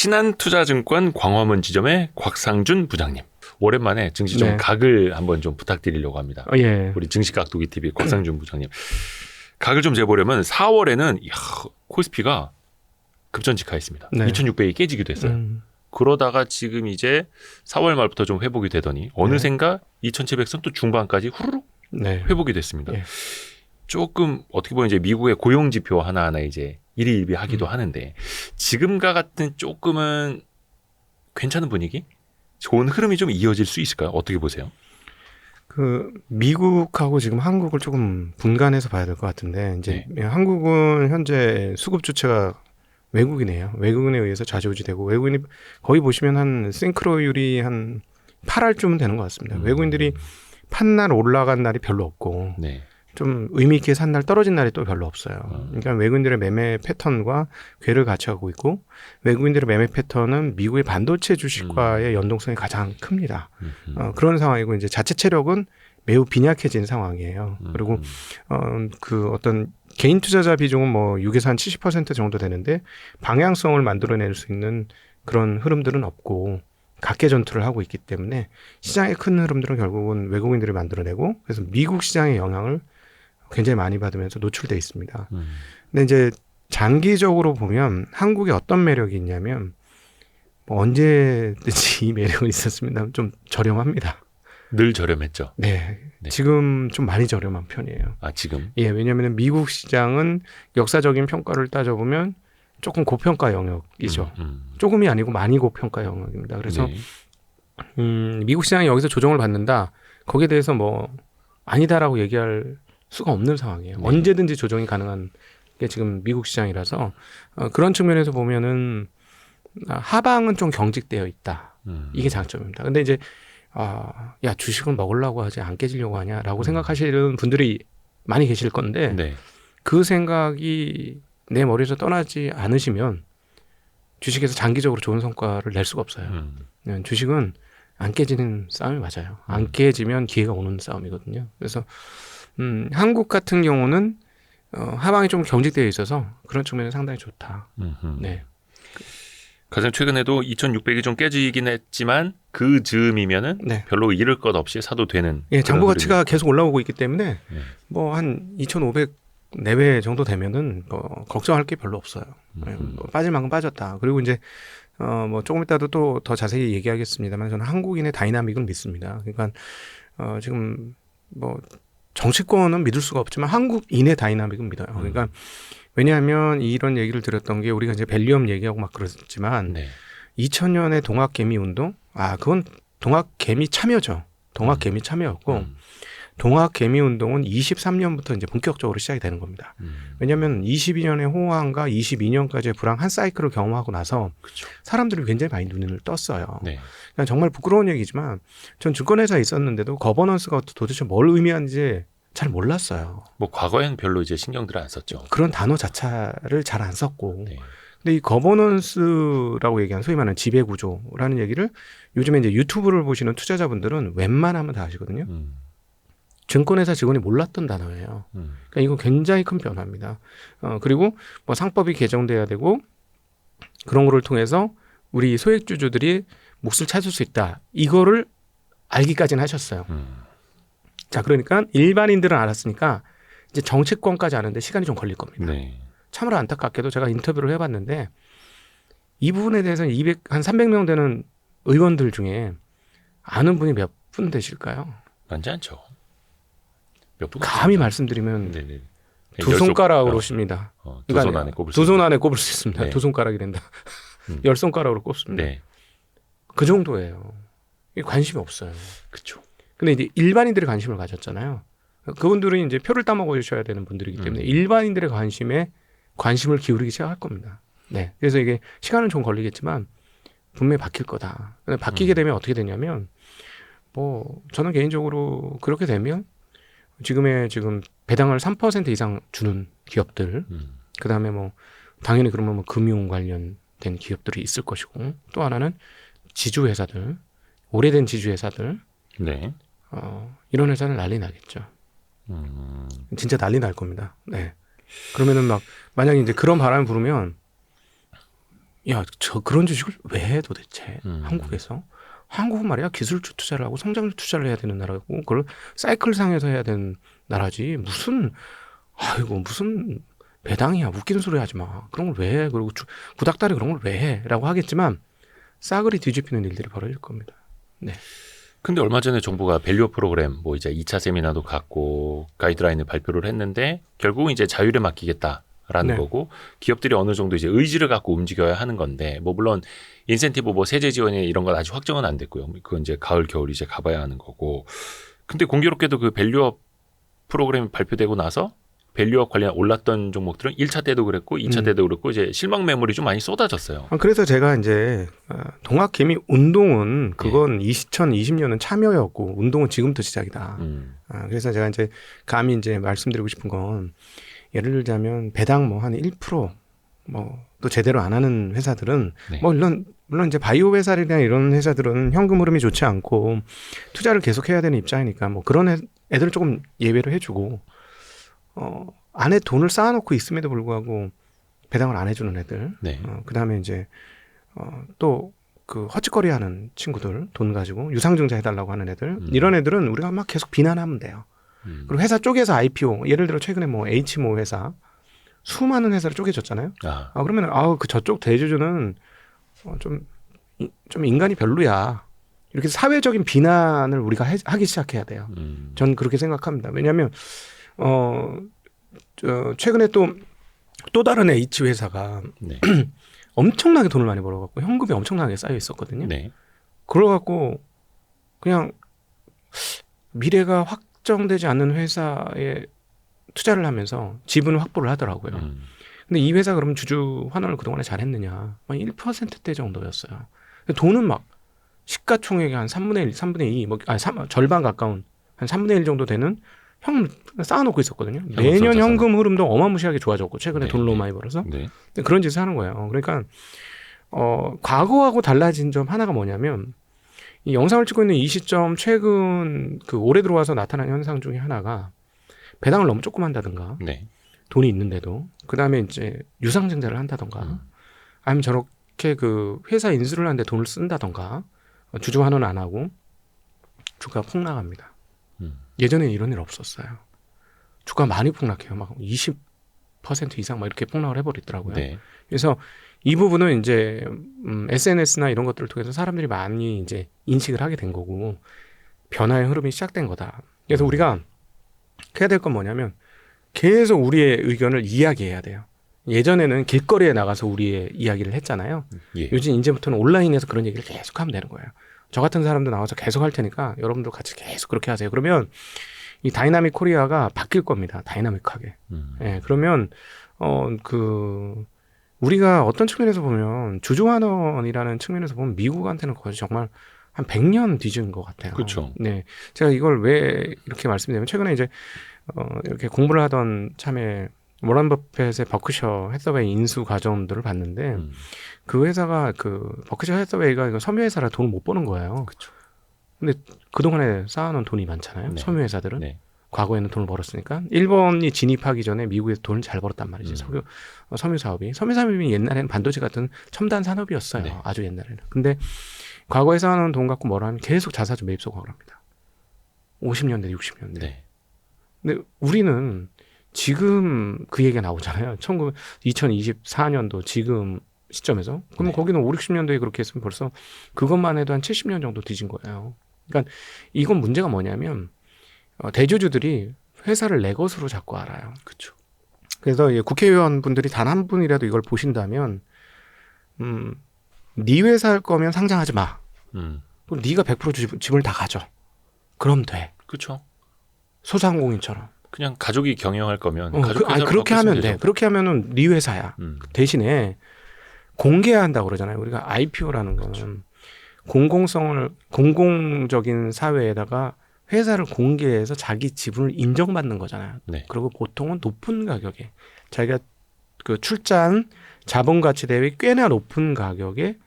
신한투자증권 광화문 지점의 곽상준 부장님. 오랜만에 증시 좀 네. 각을 한번 좀 부탁드리려고 합니다. 예. 우리 증시각도기 TV 곽상준 부장님. 각을 좀 재보려면 4월에는 코스피가 급전직하했습니다. 네. 2600이 깨지기도 했어요. 그러다가 지금 이제 4월 말부터 좀 회복이 되더니 어느샌가 2700선 또 중반까지 후루룩 네. 회복이 됐습니다. 예. 조금 어떻게 보면 이제 미국의 고용 지표 하나하나 이제 일희일비하기도 하는데 지금과 같은 조금은 괜찮은 분위기, 좋은 흐름이 좀 이어질 수 있을까요? 어떻게 보세요? 그 미국하고 지금 한국을 조금 분간해서 봐야 될 것 같은데 이제 한국은 현재 수급 주체가 외국인이에요. 외국인에 의해서 좌지우지되고 외국인이 거의 보시면 한 싱크로율이 한 8할쯤은 되는 것 같습니다. 외국인들이 판 날 올라간 날이 별로 없고 네. 좀 의미 있게 산 날 떨어진 날이 또 별로 없어요. 그러니까 외국인들의 매매 패턴과 궤를 같이 하고 있고 외국인들의 매매 패턴은 미국의 반도체 주식과의 연동성이 가장 큽니다. 그런 상황이고 이제 자체 체력은 매우 빈약해진 상황이에요. 그리고 그 어떤 개인 투자자 비중은 뭐 6에서 한 70% 정도 되는데 방향성을 만들어낼 수 있는 그런 흐름들은 없고 각계 전투를 하고 있기 때문에 시장의 큰 흐름들은 결국은 외국인들이 만들어내고 그래서 미국 시장의 영향을 굉장히 많이 받으면서 노출돼 있습니다. 근데 이제 장기적으로 보면 한국에 어떤 매력이 있냐면 뭐 언제든지 이 매력은 있었습니다. 좀 저렴합니다. 늘 저렴했죠. 네. 네. 지금 좀 많이 저렴한 편이에요. 아 지금? 예, 왜냐하면 미국 시장은 역사적인 평가를 따져보면 조금 고평가 영역이죠. 조금이 아니고 많이 고평가 영역입니다. 그래서 네. 미국 시장이 여기서 조정을 받는다. 거기에 대해서 뭐 아니다라고 얘기할 수가 없는 상황이에요. 네. 언제든지 조정이 가능한 게 지금 미국 시장이라서 그런 측면에서 보면은 하방은 좀 경직되어 있다. 이게 장점입니다. 근데 이제 야 주식은 먹으려고 하지 안 깨지려고 하냐라고 생각하시는 분들이 많이 계실 건데 네. 그 생각이 내 머리에서 떠나지 않으시면 주식에서 장기적으로 좋은 성과를 낼 수가 없어요. 주식은 안 깨지는 싸움이 맞아요. 안 깨지면 기회가 오는 싸움이거든요. 그래서 한국 같은 경우는 하방이 좀 경직되어 있어서 그런 측면은 상당히 좋다. 네. 가장 최근에도 2600이 좀 깨지긴 했지만 그 즈음이면은 네. 별로 잃을 것 없이 사도 되는. 예, 장부 그런 가치가 흐름이. 계속 올라오고 있기 때문에 네. 뭐 한 2,500 내외 정도 되면은 뭐 걱정할 게 별로 없어요. 뭐 빠질 만큼 빠졌다. 그리고 이제 뭐 조금 이따도 또 더 자세히 얘기하겠습니다만 저는 한국인의 다이나믹을 믿습니다. 그러니까 지금 뭐 정치권은 믿을 수가 없지만 한국인의 다이나믹은 믿어요. 그러니까 왜냐하면 이런 얘기를 드렸던 게 우리가 이제 밸류업 얘기하고 막 그랬지만 네. 2000년의 동학개미 운동, 그건 동학개미 참여죠. 동학개미 참여였고 동학개미 운동은 23년부터 이제 본격적으로 시작이 되는 겁니다. 왜냐하면 22년의 호황과 22년까지의 불황 한 사이클을 경험하고 나서 그쵸. 사람들이 굉장히 많이 눈을 떴어요. 네. 그러니까 정말 부끄러운 얘기지만 전 증권회사에 있었는데도 거버넌스가 도대체 뭘 의미하는지 잘 몰랐어요. 뭐 과거에는 별로 이제 신경들을 안 썼죠. 그런 단어 자체를 잘 안 썼고 네. 근데 이 거버넌스라고 얘기하는 소위 말하는 지배구조라는 얘기를 요즘에 이제 유튜브를 보시는 투자자분들은 웬만하면 다 아시거든요. 증권회사 직원이 몰랐던 단어예요. 그러니까 이거 굉장히 큰 변화입니다. 그리고 뭐 상법이 개정돼야 되고 그런 거를 통해서 우리 소액주주들이 몫을 찾을 수 있다. 이거를 알기까지는 하셨어요. 자, 그러니까 일반인들은 알았으니까 이제 정치권까지 아는데 시간이 좀 걸릴 겁니다. 네. 참으로 안타깝게도 제가 인터뷰를 해봤는데 이 부분에 대해서는 한 300명 되는 의원들 중에 아는 분이 몇 분 되실까요? 많지 않죠. 몇 분? 감히 말씀드리면 네네. 두 손가락으로 십니다. 두 손 안에 꼽을 수 두 손 안에 꼽을 수 있습니다. 네. 두 손가락이 된다. 10손가락으로 꼽습니다. 네. 그 정도예요. 관심이 없어요. 그렇죠. 근데 이제 일반인들이 관심을 가졌잖아요. 그분들은 이제 표를 따먹으셔야 되는 분들이기 때문에 일반인들의 관심을 기울이기 시작할 겁니다. 네. 그래서 이게 시간은 좀 걸리겠지만 분명히 바뀔 거다. 바뀌게 되면 어떻게 되냐면 뭐 저는 개인적으로 그렇게 되면 지금 배당을 3% 이상 주는 기업들 그다음에 뭐 당연히 그러면 뭐 금융 관련된 기업들이 있을 것이고 또 하나는 지주회사들 오래된 지주회사들 네. 이런 회사는 난리 나겠죠. 진짜 난리 날 겁니다. 네. 그러면은 만약에 이제 그런 바람이 불으면 야, 저 그런 주식을 왜 해 도대체 한국에서? 한국은 말이야 기술주 투자를 하고 성장주 투자를 해야 되는 나라고 그걸 사이클상에서 해야 되는 나라지 무슨 배당이야 웃기는 소리 하지 마 그런 걸 왜 해 그리고 구닥다리 그런 걸 왜 해라고 하겠지만 싸그리 뒤집히는 일들이 벌어질 겁니다. 네. 근데 얼마 전에 정부가 밸류업 프로그램 뭐 이제 2차 세미나도 갖고 가이드라인을 발표를 했는데 결국은 이제 자율에 맡기겠다라는 네. 거고 기업들이 어느 정도 이제 의지를 갖고 움직여야 하는 건데 뭐 물론 인센티브 뭐 세제 지원이 이런 건 아직 확정은 안 됐고요. 그건 이제 가을 겨울 이제 가봐야 하는 거고. 근데 공교롭게도 그 밸류업 프로그램이 발표되고 나서 밸류업 관련 올랐던 종목들은 1차 때도 그랬고 2차 때도 그랬고 이제 실망 매물이 좀 많이 쏟아졌어요. 그래서 제가 이제 동학개미 운동은 그건 2020년은 참여였고 운동은 지금부터 시작이다. 그래서 제가 이제 감히 이제 말씀드리고 싶은 건 예를 들자면 배당 뭐 한 1% 뭐 또 제대로 안 하는 회사들은 네. 뭐 물론 이제 바이오 회사들이나 이런 회사들은 현금 흐름이 좋지 않고 투자를 계속해야 되는 입장이니까 뭐 그런 애들을 조금 예외로 해주고 안에 돈을 쌓아놓고 있음에도 불구하고 배당을 안 해주는 애들, 네. 그다음에 이제 또 그 헛짓거리하는 친구들 돈 가지고 유상증자 해달라고 하는 애들 이런 애들은 우리가 막 계속 비난하면 돼요. 그리고 회사 쪼개서 IPO 예를 들어 최근에 뭐 H모 회사 수많은 회사를 쪼개졌잖아요. 그러면 그 저쪽 대주주는 좀 인간이 별로야. 이렇게 사회적인 비난을 우리가 하기 시작해야 돼요. 전 그렇게 생각합니다. 왜냐하면 최근에 또 다른 H 회사가 네. 엄청나게 돈을 많이 벌어갖고 현금이 엄청나게 쌓여 있었거든요. 네. 그래갖고 그냥 미래가 확정되지 않는 회사에 투자를 하면서 지분 확보를 하더라고요. 근데 이 회사 그러면 주주 환원을 그동안에 잘했느냐? 1%대 정도였어요. 돈은 막 시가총액의 한 3분의 1, 3분의 2, 절반 가까운 한 3분의 1 정도 되는 현금 쌓아놓고 있었거든요. 매년 현금 흐름도 어마무시하게 좋아졌고 최근에 돈을 너무 많이 벌어서 그런 짓을 하는 거예요. 그러니까 과거하고 달라진 점 하나가 뭐냐면 이 영상을 찍고 있는 이 시점 최근 그 올해 들어와서 나타난 현상 중에 하나가 배당을 너무 조금 한다든가 돈이 있는데도 그다음에 이제 유상증자를 한다든가 아니면 저렇게 그 회사 인수를 하는데 돈을 쓴다든가 주주 환원 안 하고 주가 폭락합니다. 예전에 이런 일 없었어요. 주가 많이 폭락해요. 막 20% 이상 막 이렇게 폭락을 해버리더라고요. 네. 그래서 이 부분은 이제 SNS나 이런 것들을 통해서 사람들이 많이 이제 인식을 하게 된 거고 변화의 흐름이 시작된 거다. 그래서 우리가 해야 될 건 뭐냐면 계속 우리의 의견을 이야기해야 돼요. 예전에는 길거리에 나가서 우리의 이야기를 했잖아요. 요즘 이제부터는 온라인에서 그런 얘기를 계속 하면 되는 거예요. 저 같은 사람도 나와서 계속 할 테니까 여러분들 같이 계속 그렇게 하세요. 그러면 이 다이나믹 코리아가 바뀔 겁니다. 다이나믹하게. 그러면 우리가 어떤 측면에서 보면 주주환원이라는 측면에서 보면 미국한테는 거의 정말 한 100년 뒤진 것 같아요. 그렇죠. 네, 제가 이걸 왜 이렇게 말씀드리냐면 최근에 이제 이렇게 공부를 하던 참에 워런 버핏의 버크셔 해서웨이 인수 과정들을 봤는데 그 회사가 버크셔 해서웨이가 이거 섬유회사라 돈을 못 버는 거예요. 그렇죠. 근데 그동안에 쌓아놓은 돈이 많잖아요. 섬유회사들은. 과거에는 돈을 벌었으니까. 일본이 진입하기 전에 미국에서 돈을 잘 벌었단 말이지. 섬유 사업이. 섬유 사업이 옛날에는 반도체 같은 첨단 산업이었어요. 아주 옛날에는. 근데 과거에 쌓아놓은 돈 갖고 뭐라 하면 계속 자사주 매입 소각을 합니다. 50년대, 60년대. 근데 우리는 지금 그 얘기가 나오잖아요. 2024년도 지금 시점에서. 그러면 거기는 5, 60년도에 그렇게 했으면 벌써 그것만 해도 한 70년 정도 뒤진 거예요. 그러니까 이건 문제가 뭐냐면 대주주들이 회사를 내 것으로 자꾸 알아요. 그렇죠. 그래서 국회의원분들이 단 한 분이라도 이걸 보신다면 네 회사 할 거면 상장하지 마. 그럼 네가 100% 지분을 다 가져. 그럼 돼. 그렇죠. 소상공인처럼. 그냥 가족이 경영할 거면 그렇게 하면 돼. 그렇게 하면은 네 회사야. 대신에 공개해야 한다고 그러잖아요. 우리가 IPO라는 거는 공공적인 사회에다가 회사를 공개해서 자기 지분을 인정받는 거잖아요. 그리고 보통은 높은 가격에 자기가 그 출자한 자본 가치 대비 꽤나 높은 가격에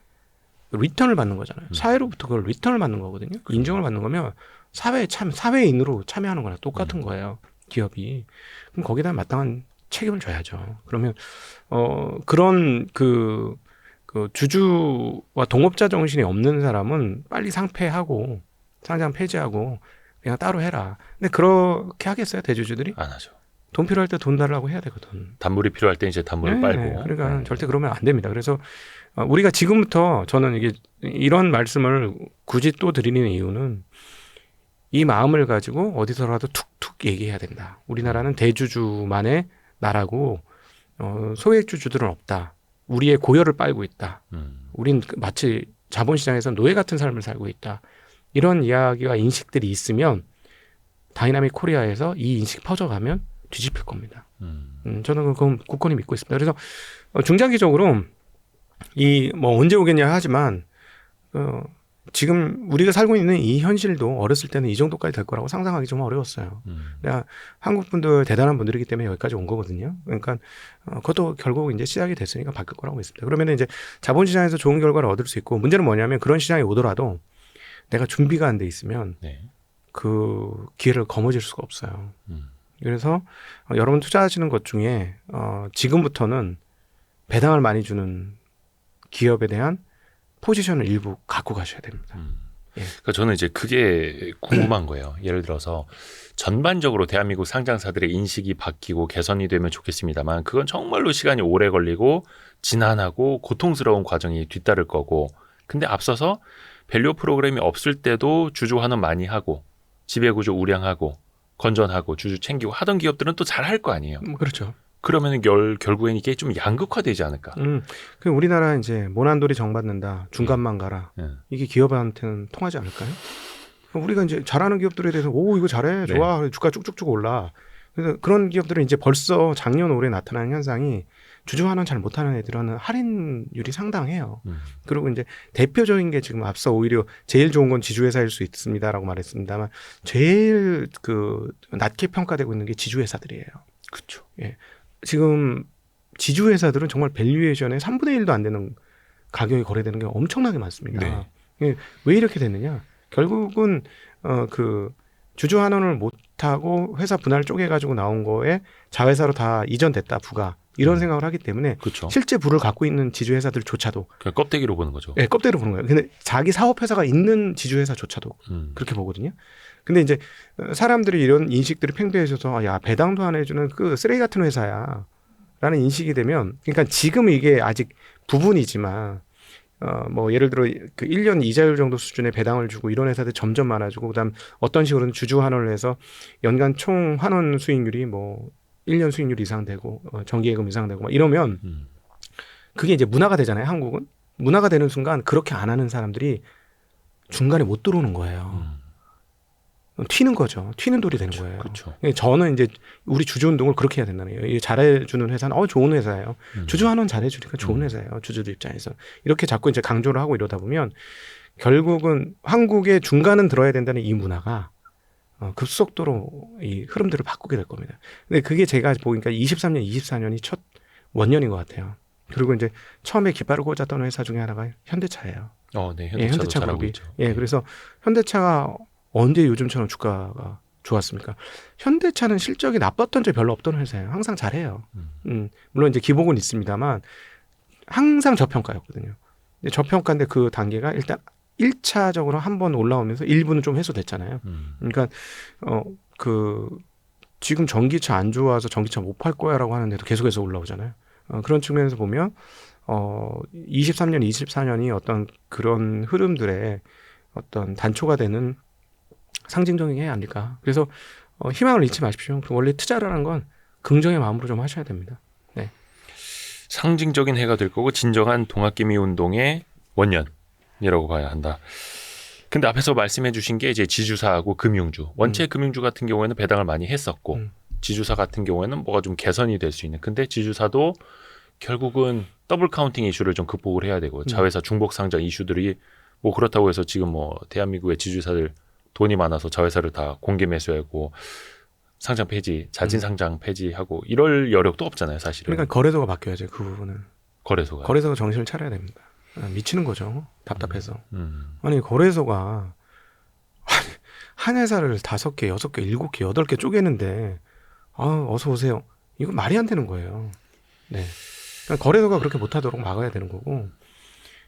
리턴을 받는 거잖아요. 사회로부터 그걸 리턴을 받는 거거든요. 인정을 받는 거면 사회인으로 참여하는 거랑 똑같은 거예요. 기업이. 그럼 거기다 마땅한 책임을 져야죠. 그러면 그런 그 주주와 동업자 정신이 없는 사람은 빨리 상폐하고 상장 폐지하고 그냥 따로 해라. 근데 그렇게 하겠어요 대주주들이? 안 하죠. 돈 필요할 때 돈 달라고 해야 되거든. 단물이 필요할 때 이제 단물을 빨고. 그러니까 절대 그러면 안 됩니다. 그래서 우리가 지금부터 저는 이게 이런 말씀을 굳이 또 드리는 이유는 이 마음을 가지고 어디서라도 툭툭 얘기해야 된다. 우리나라는 대주주만의 나라고 소액주주들은 없다. 우리의 고열을 빨고 있다. 우린 마치 자본시장에서 노예 같은 삶을 살고 있다. 이런 이야기와 인식들이 있으면 다이나믹 코리아에서 이 인식이 퍼져가면 뒤집힐 겁니다. 저는 그건 굳건히 믿고 있습니다. 그래서 중장기적으로 이 뭐 언제 오겠냐 하지만 지금 우리가 살고 있는 이 현실도 어렸을 때는 이 정도까지 될 거라고 상상하기 좀 어려웠어요. 그러니까 한국 분들 대단한 분들이기 때문에 여기까지 온 거거든요. 그러니까 그것도 결국 이제 시작이 됐으니까 바뀔 거라고 믿습니다. 그러면 이제 자본시장에서 좋은 결과를 얻을 수 있고 문제는 뭐냐면 그런 시장이 오더라도 내가 준비가 안 돼 있으면 네. 그 기회를 거머쥘 수가 없어요. 그래서 여러분 투자하시는 것 중에 지금부터는 배당을 많이 주는 기업에 대한 포지션을 일부 갖고 가셔야 됩니다. 그러니까 저는 이제 그게 궁금한 거예요. 예를 들어서 전반적으로 대한민국 상장사들의 인식이 바뀌고 개선이 되면 좋겠습니다만 그건 정말로 시간이 오래 걸리고 지난하고 고통스러운 과정이 뒤따를 거고 근데 앞서서 밸류 프로그램이 없을 때도 주주 환원 많이 하고 지배구조 우량하고 건전하고 주주 챙기고 하던 기업들은 또 잘 할 거 아니에요. 그렇죠. 그러면 결국엔 이게 좀 양극화되지 않을까? 그 우리나라 이제 모난돌이 정받는다. 중간만 가라. 이게 기업한테는 통하지 않을까요? 우리가 이제 잘하는 기업들에 대해서 오 이거 잘해 좋아 네. 주가 쭉쭉쭉 올라. 그래서 그런 기업들은 이제 벌써 작년 올해 나타나는 현상이 주주환원 잘 못하는 애들은 할인율이 상당해요. 그리고 이제 대표적인 게 지금 앞서 오히려 제일 좋은 건 지주회사일 수 있습니다라고 말했습니다만 제일 그 낮게 평가되고 있는 게 지주회사들이에요. 그렇죠. 예. 지금 지주회사들은 정말 밸류에이션의 3분의 1도 안 되는 가격이 거래되는 게 엄청나게 많습니다. 네. 예. 왜 이렇게 됐느냐? 결국은 그 주주 환원을 못하고 회사 분할 쪼개가지고 나온 거에 자회사로 다 이전됐다 부가 이런 생각을 하기 때문에 그렇죠. 실제 부를 갖고 있는 지주회사들조차도 그냥 껍데기로 보는 거죠. 예, 껍데기로 보는 거예요. 근데 자기 사업회사가 있는 지주회사조차도 그렇게 보거든요. 근데 이제 사람들이 이런 인식들이 팽배해져서 야 배당도 안 해주는 그 쓰레기 같은 회사야 라는 인식이 되면 그러니까 지금 이게 아직 부분이지만 뭐 예를 들어 그 1년 이자율 정도 수준의 배당을 주고 이런 회사들 점점 많아지고 그다음 어떤 식으로는 주주 환원을 해서 연간 총 환원 수익률이 뭐 1년 수익률 이상 되고 정기예금 이상 되고 막 이러면 그게 이제 문화가 되잖아요. 한국은 문화가 되는 순간 그렇게 안 하는 사람들이 중간에 못 들어오는 거예요. 튀는 거죠. 튀는 돌이 된 거예요. 그렇죠. 저는 이제 우리 주주 운동을 그렇게 해야 된다는 거예요. 잘해주는 회사는 좋은 회사예요. 주주 환원 잘해주니까 좋은 회사예요. 주주들 입장에서 이렇게 자꾸 이제 강조를 하고 이러다 보면 결국은 한국의 중간은 들어야 된다는 이 문화가 급속도로 이 흐름들을 바꾸게 될 겁니다. 근데 그게 제가 보니까 23년, 24년이 첫 원년인 것 같아요. 그리고 이제 처음에 깃발을 꽂았던 회사 중에 하나가 현대차예요. 네, 현대차 잘하고 그룹이. 있죠. 예, 그래서 현대차가 언제 요즘처럼 주가가 좋았습니까? 현대차는 실적이 나빴던 적이 별로 없던 회사예요. 항상 잘해요. 물론 이제 기복은 있습니다만 항상 저평가였거든요. 저평가인데 그 단계가 일단 1차적으로 한번 올라오면서 일부는 좀 해소됐잖아요. 그러니까 그 지금 전기차 안 좋아서 전기차 못 팔 거야라고 하는데도 계속해서 올라오잖아요. 그런 측면에서 보면 23년, 24년이 어떤 그런 흐름들의 어떤 단초가 되는 상징적인 게 아닐까. 그래서 희망을 잃지 마십시오. 원래 투자라는 건 긍정의 마음으로 좀 하셔야 됩니다. 네. 상징적인 해가 될 거고 진정한 동학개미 운동의 원년이라고 봐야 한다. 근데 앞에서 말씀해 주신 게 이제 지주사하고 금융주. 원체 금융주 같은 경우에는 배당을 많이 했었고 지주사 같은 경우에는 뭐가 좀 개선이 될 수 있는. 근데 지주사도 결국은 더블 카운팅 이슈를 좀 극복을 해야 되고 자회사 중복 상장 이슈들이 뭐 그렇다고 해서 지금 뭐 대한민국의 지주사들 돈이 많아서 자회사를 다 공개 매수하고 상장 폐지, 자진 상장 폐지하고 이럴 여력도 없잖아요, 사실은. 그러니까 거래소가 바뀌어야죠. 그 부분은. 거래소가 정신을 차려야 됩니다. 미치는 거죠. 답답해서. 아니 거래소가 한 회사를 5개, 6개, 7개, 8개 쪼개는데 어서 오세요. 이거 말이 안 되는 거예요. 네. 그러니까 거래소가 그렇게 못하도록 막아야 되는 거고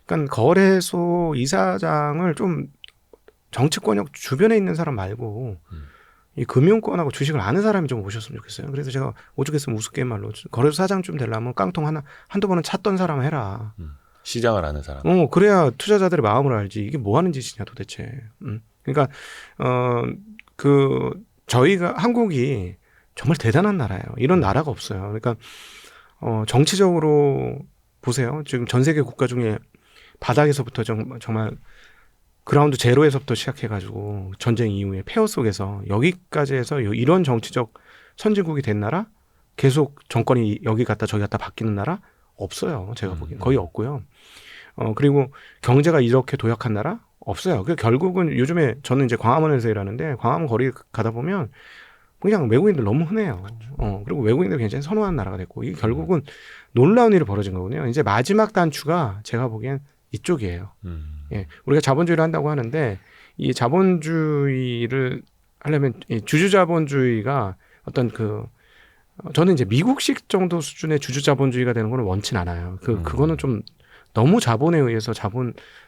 그러니까 거래소 이사장을 좀 정치권역 주변에 있는 사람 말고 이 금융권하고 주식을 아는 사람이 좀 오셨으면 좋겠어요. 그래서 제가 오죽했으면 우습게 말로 거래소 사장 좀 되려면 깡통 한두 번은 찼던 사람 해라. 시장을 아는 사람. 그래야 투자자들의 마음을 알지. 이게 뭐 하는 짓이냐 도대체. 그러니까 저희가 한국이 정말 대단한 나라예요. 이런 나라가 없어요. 그러니까 정치적으로 보세요. 지금 전 세계 국가 중에 바닥에서부터 정말 그라운드 제로에서부터 시작해가지고 전쟁 이후에 폐허 속에서 여기까지 해서 이런 정치적 선진국이 된 나라, 계속 정권이 여기 갔다 저기 갔다 바뀌는 나라 없어요. 제가 보기엔 거의 없고요. 그리고 경제가 이렇게 도약한 나라 없어요. 그 결국은 요즘에 저는 이제 광화문에서 일하는데 광화문 거리 가다 보면 그냥 외국인들 너무 흔해요. 그리고 외국인들 굉장히 선호하는 나라가 됐고 이게 결국은 놀라운 일이 벌어진 거거든요. 이제 마지막 단추가 제가 보기엔 이쪽이에요. 예, 우리가 자본주의를 한다고 하는데 이 자본주의를 하려면 이 주주자본주의가 어떤 저는 이제 미국식 정도 수준의 주주자본주의가 되는 거는 원치는 않아요. 그거는 좀 너무 자본에 의해서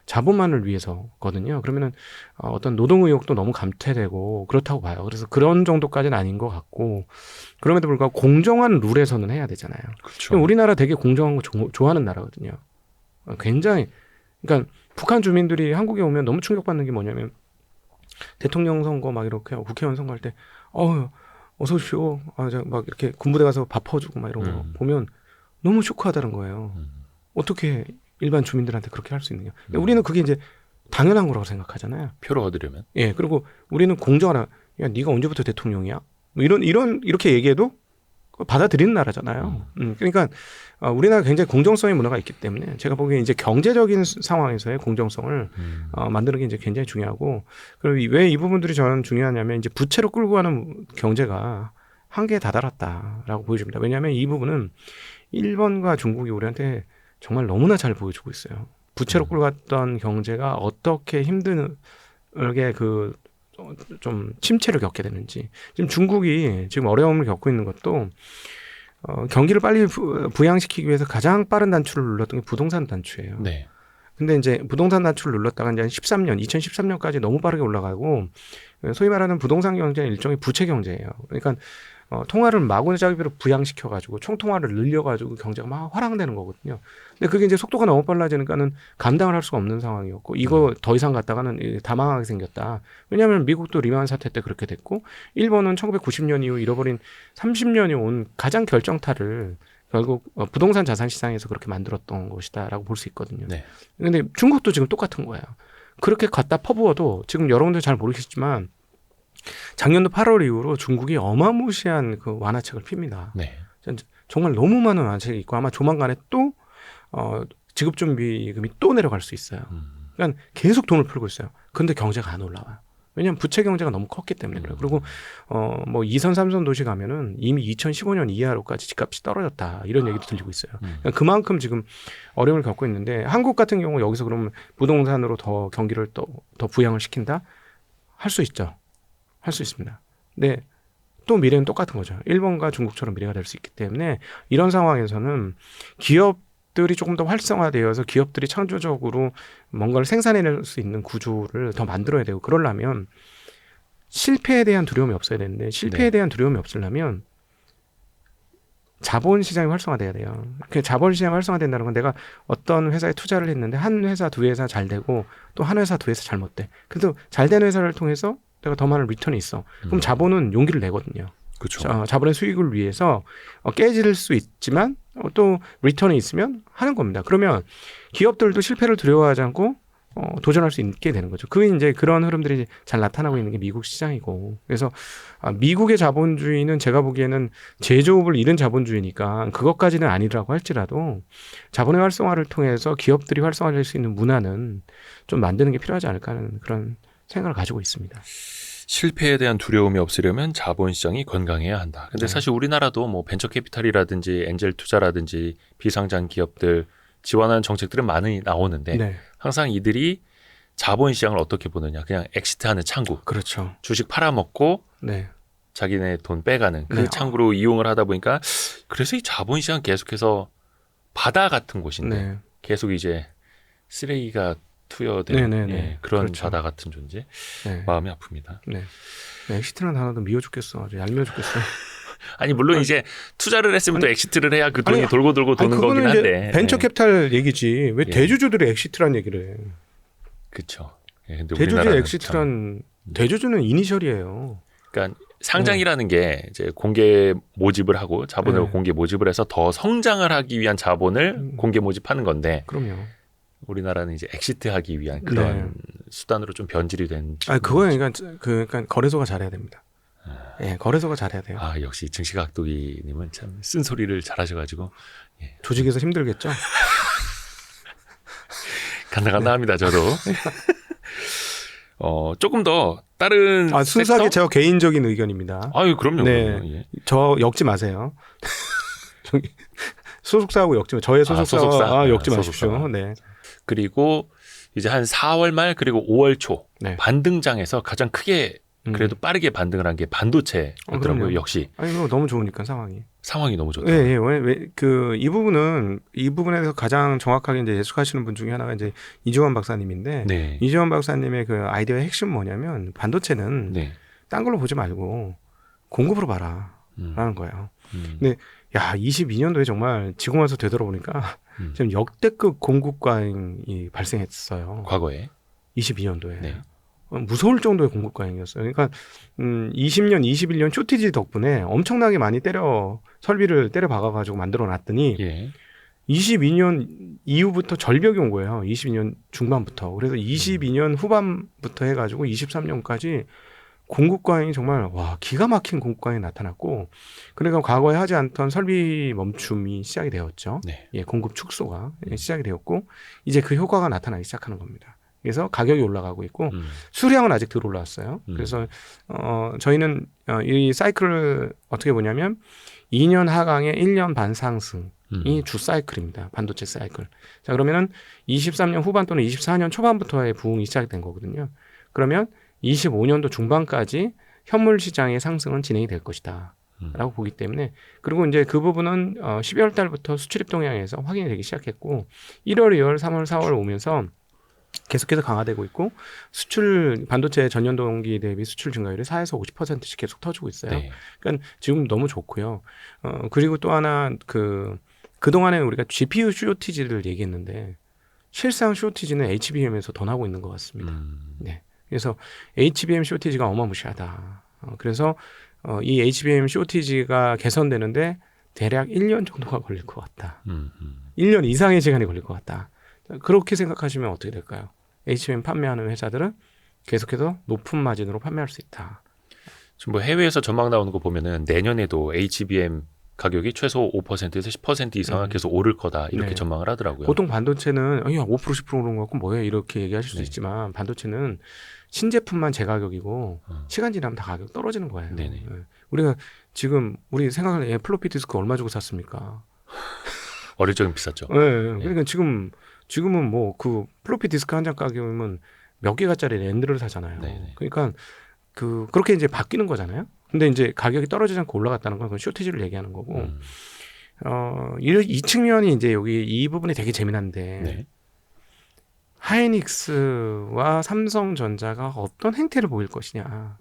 자본만을 위해서거든요. 그러면은 어떤 노동 의욕도 너무 감퇴되고 그렇다고 봐요. 그래서 그런 정도까지는 아닌 것 같고 그럼에도 불구하고 공정한 룰에서는 해야 되잖아요. 그렇죠. 우리나라 되게 공정한 거 좋아하는 나라거든요. 굉장히 그러니까 북한 주민들이 한국에 오면 너무 충격받는 게 뭐냐면 대통령 선거 막 이렇게 국회의원 선거할 때 어서 오십시오. 막 이렇게 군부대 가서 밥 퍼주고 막 이런 거 보면 너무 쇼크하다는 거예요. 어떻게 일반 주민들한테 그렇게 할 수 있느냐. 우리는 그게 이제 당연한 거라고 생각하잖아요. 표를 얻으려면. 예. 그리고 우리는 공정하라. 야, 네가 언제부터 대통령이야? 뭐 이렇게 얘기해도 받아들이는 나라잖아요. 그러니까 우리나라 굉장히 공정성의 문화가 있기 때문에 제가 보기엔 이제 경제적인 상황에서의 공정성을 만드는 게 이제 굉장히 중요하고 그리고 왜 이 부분들이 저는 중요하냐면 이제 부채로 끌고 가는 경제가 한계에 다다랐다라고 보여집니다. 왜냐하면 이 부분은 일본과 중국이 우리한테 정말 너무나 잘 보여주고 있어요. 부채로 끌고 갔던 경제가 어떻게 힘들게 좀 침체를 겪게 되는지. 지금 중국이 지금 어려움을 겪고 있는 것도 경기를 빨리 부양시키기 위해서 가장 빠른 단추를 눌렀던 게 부동산 단추예요. 네. 근데 이제 부동산 단추를 눌렀다가 이제 2013년까지 너무 빠르게 올라가고 소위 말하는 부동산 경제는 일종의 부채 경제예요. 그러니까 통화를 마구잡이로 부양시켜가지고 총통화를 늘려가지고 경제가 막 화랑되는 거거든요. 근데 그게 이제 속도가 너무 빨라지니까는 감당을 할 수가 없는 상황이었고 이거 더 이상 갔다가는 다 망하게 생겼다. 왜냐하면 미국도 리만 사태 때 그렇게 됐고 일본은 1990년 이후 잃어버린 30년이 온 가장 결정타를 결국 부동산 자산 시장에서 그렇게 만들었던 것이다라고 볼 수 있거든요. 네. 근데 중국도 지금 똑같은 거예요. 그렇게 갖다 퍼부어도 지금 여러분들 잘 모르겠지만 작년도 8월 이후로 중국이 어마무시한 완화책을 핍니다. 네. 정말 너무 많은 완화책이 있고 아마 조만간에 또 지급준비금이 또 내려갈 수 있어요. 그러니까 계속 돈을 풀고 있어요. 근데 경제가 안 올라와요. 왜냐하면 부채 경제가 너무 컸기 때문에 그래요. 그리고 뭐 2선, 3선 도시 가면은 이미 2015년 이하로까지 집값이 떨어졌다 이런 얘기도 들리고 있어요. 그러니까 그만큼 지금 어려움을 겪고 있는데 한국 같은 경우 여기서 그러면 부동산으로 더 경기를 더 부양을 시킨다? 할 수 있죠. 할 수 있습니다. 근데 또 미래는 똑같은 거죠. 일본과 중국처럼 미래가 될 수 있기 때문에 이런 상황에서는 기업들이 조금 더 활성화되어서 기업들이 창조적으로 뭔가를 생산해낼 수 있는 구조를 더 만들어야 되고 그러려면 실패에 대한 두려움이 없어야 되는데 실패에 대한 두려움이 없으려면 자본시장이 활성화돼야 돼요. 그 자본시장이 활성화된다는 건 내가 어떤 회사에 투자를 했는데 한 회사, 두 회사 잘 되고 또 한 회사, 두 회사 잘못돼. 그래도 잘된 회사를 통해서 내가 더 많은 리턴이 있어. 그럼 자본은 용기를 내거든요. 그렇죠. 자본의 수익을 위해서 깨질 수 있지만 또 리턴이 있으면 하는 겁니다. 그러면 기업들도 실패를 두려워하지 않고 도전할 수 있게 되는 거죠. 그게 이제 그런 흐름들이 잘 나타나고 있는 게 미국 시장이고. 그래서 미국의 자본주의는 제가 보기에는 제조업을 잃은 자본주의니까 그것까지는 아니라고 할지라도 자본의 활성화를 통해서 기업들이 활성화될 수 있는 문화는 좀 만드는 게 필요하지 않을까 하는 그런 생각을 가지고 있습니다. 실패에 대한 두려움이 없으려면 자본시장이 건강해야 한다. 근데 사실 우리나라도 뭐 벤처캐피탈이라든지 엔젤 투자라든지 비상장 기업들 지원하는 정책들은 많이 나오는데 항상 이들이 자본시장을 어떻게 보느냐. 그냥 엑시트하는 창구. 그렇죠. 주식 팔아먹고 자기네 돈 빼가는 그 창구로 이용을 하다 보니까 그래서 이 자본시장 계속해서 바다 같은 곳인데 계속 이제 쓰레기가 투여된 네네네. 예, 그런 그렇죠. 바다 같은 존재. 네. 마음이 아픕니다. 네. 엑시트라는 단어도 미워 죽겠어. 아주 얄미워 죽겠어. 아니 물론 이제 투자를 했으면 또 엑시트를 해야 그 돈이 아니, 돌고 돌고 도는 그거는 거긴 이제 한데. 벤처 예. 캐피탈 얘기지. 왜 예. 대주주들이 엑시트란 얘기를 해. 그렇죠. 예, 근데 대주주의 우리나라는 엑시트란 대주주는 이니셜이에요. 그러니까 상장이라는 게 이제 공개 모집을 하고 자본을 네. 공개 모집을 해서 더 성장을 하기 위한 자본을 공개 모집하는 건데 그럼요. 우리나라는 이제 엑시트하기 위한 그런 수단으로 좀 변질이 된. 아, 그거는 그러니까 거래소가 잘해야 됩니다. 예, 거래소가 잘해야 돼요. 아 역시 증시각도기님은 참 쓴소리를 잘하셔가지고 조직에서 힘들겠죠. 간당간당합니다 저도. 조금 더 다른 순수하게 섹터? 제가 개인적인 의견입니다. 아유 그럼요. 네. 그럼요. 예. 저 엮지 마세요. 저기 소속사하고 엮지 마. 저의 소속사와 소속사? 엮지 아, 마십시오. 소속사. 네. 그리고 이제 한 4월 말 그리고 5월 초 네. 반등장에서 가장 크게 그래도 빠르게 반등을 한 게 반도체더라고요. 그럼요. 역시 아니 뭐 너무 좋으니까 상황이. 상황이 너무 좋다. 예, 예. 이 부분에서 가장 정확하게 이제 예측하시는 분 중에 하나가 이제 이주환 박사님인데 네. 이주환 박사님의 그 아이디어의 핵심은 뭐냐면 반도체는 네. 딴 걸로 보지 말고 공급으로 봐라라는 거예요. 근데 야, 22년도에 정말 지금 와서 되돌아보니까 지금 역대급 공급 과잉이 발생했어요. 과거에 22년도에. 네. 무서울 정도의 공급 과잉이었어요. 그러니까 20년, 21년 쇼티지 덕분에 엄청나게 많이 설비를 때려 박아가지고 만들어 놨더니 예. 22년 이후부터 절벽이 온 거예요. 22년 중반부터. 그래서 22년 후반부터 해가지고 23년까지 공급 과잉이 정말 기가 막힌 공급 과잉이 나타났고, 그러니까 과거에 하지 않던 설비 멈춤이 시작이 되었죠. 네. 예, 공급 축소가 시작이 되었고 이제 그 효과가 나타나기 시작하는 겁니다. 그래서 가격이 올라가고 있고 수량은 아직 덜 올라왔어요. 그래서 저희는 이 사이클을 어떻게 보냐면 2년 하강에 1년 반 상승이 주 사이클입니다. 반도체 사이클. 자, 그러면은 23년 후반 또는 24년 초반부터의 부흥이 시작된 거거든요. 그러면 25년도 중반까지 현물 시장의 상승은 진행이 될 것이다. 라고 보기 때문에, 그리고 이제 그 부분은 12월 달부터 수출입 동향에서 확인이 되기 시작했고 1월, 2월, 3월, 4월 오면서 계속해서 강화되고 있고 수출 반도체 전년 동기 대비 수출 증가율이 4에서 50%씩 계속 터지고 있어요. 네. 그러니까 지금 너무 좋고요. 그리고 또 하나 그동안에 우리가 GPU 쇼티지를 얘기했는데 실상 쇼티지는 HBM에서 더 나고 있는 것 같습니다. 네. 그래서 HBM 쇼티지가 어마무시하다. 그래서 이 HBM 쇼티지가 개선되는데 대략 1년 정도가 걸릴 것 같다. 1년 이상의 시간이 걸릴 것 같다. 그렇게 생각하시면 어떻게 될까요? HBM 판매하는 회사들은 계속해서 높은 마진으로 판매할 수 있다. 지금 뭐 해외에서 전망 나오는 거 보면은 내년에도 HBM 가격이 최소 5%에서 10% 이상은 계속 오를 거다 이렇게 네. 전망을 하더라고요. 보통 반도체는 야, 5% 10% 오른 거 같고 뭐야 이렇게 얘기하실 수 네. 있지만 반도체는 신제품만 제가격이고 시간 지나면 다 가격 떨어지는 거예요. 네네. 네. 우리가 지금 우리 생각하는 플로피 디스크 얼마 주고 샀습니까? 어릴 적엔 비쌌죠. 네. 그러니까 지금은 뭐 그 플로피 디스크 한 장 가격이면 몇 기가짜리 랜드를 사잖아요. 네네. 그러니까 그렇게 이제 바뀌는 거잖아요. 근데 이제 가격이 떨어지지 않고 올라갔다는 건 그건 쇼티지를 얘기하는 거고. 이 측면이 이제 여기 이 부분이 되게 재미난데 네. 하이닉스와 삼성전자가 어떤 행태를 보일 것이냐.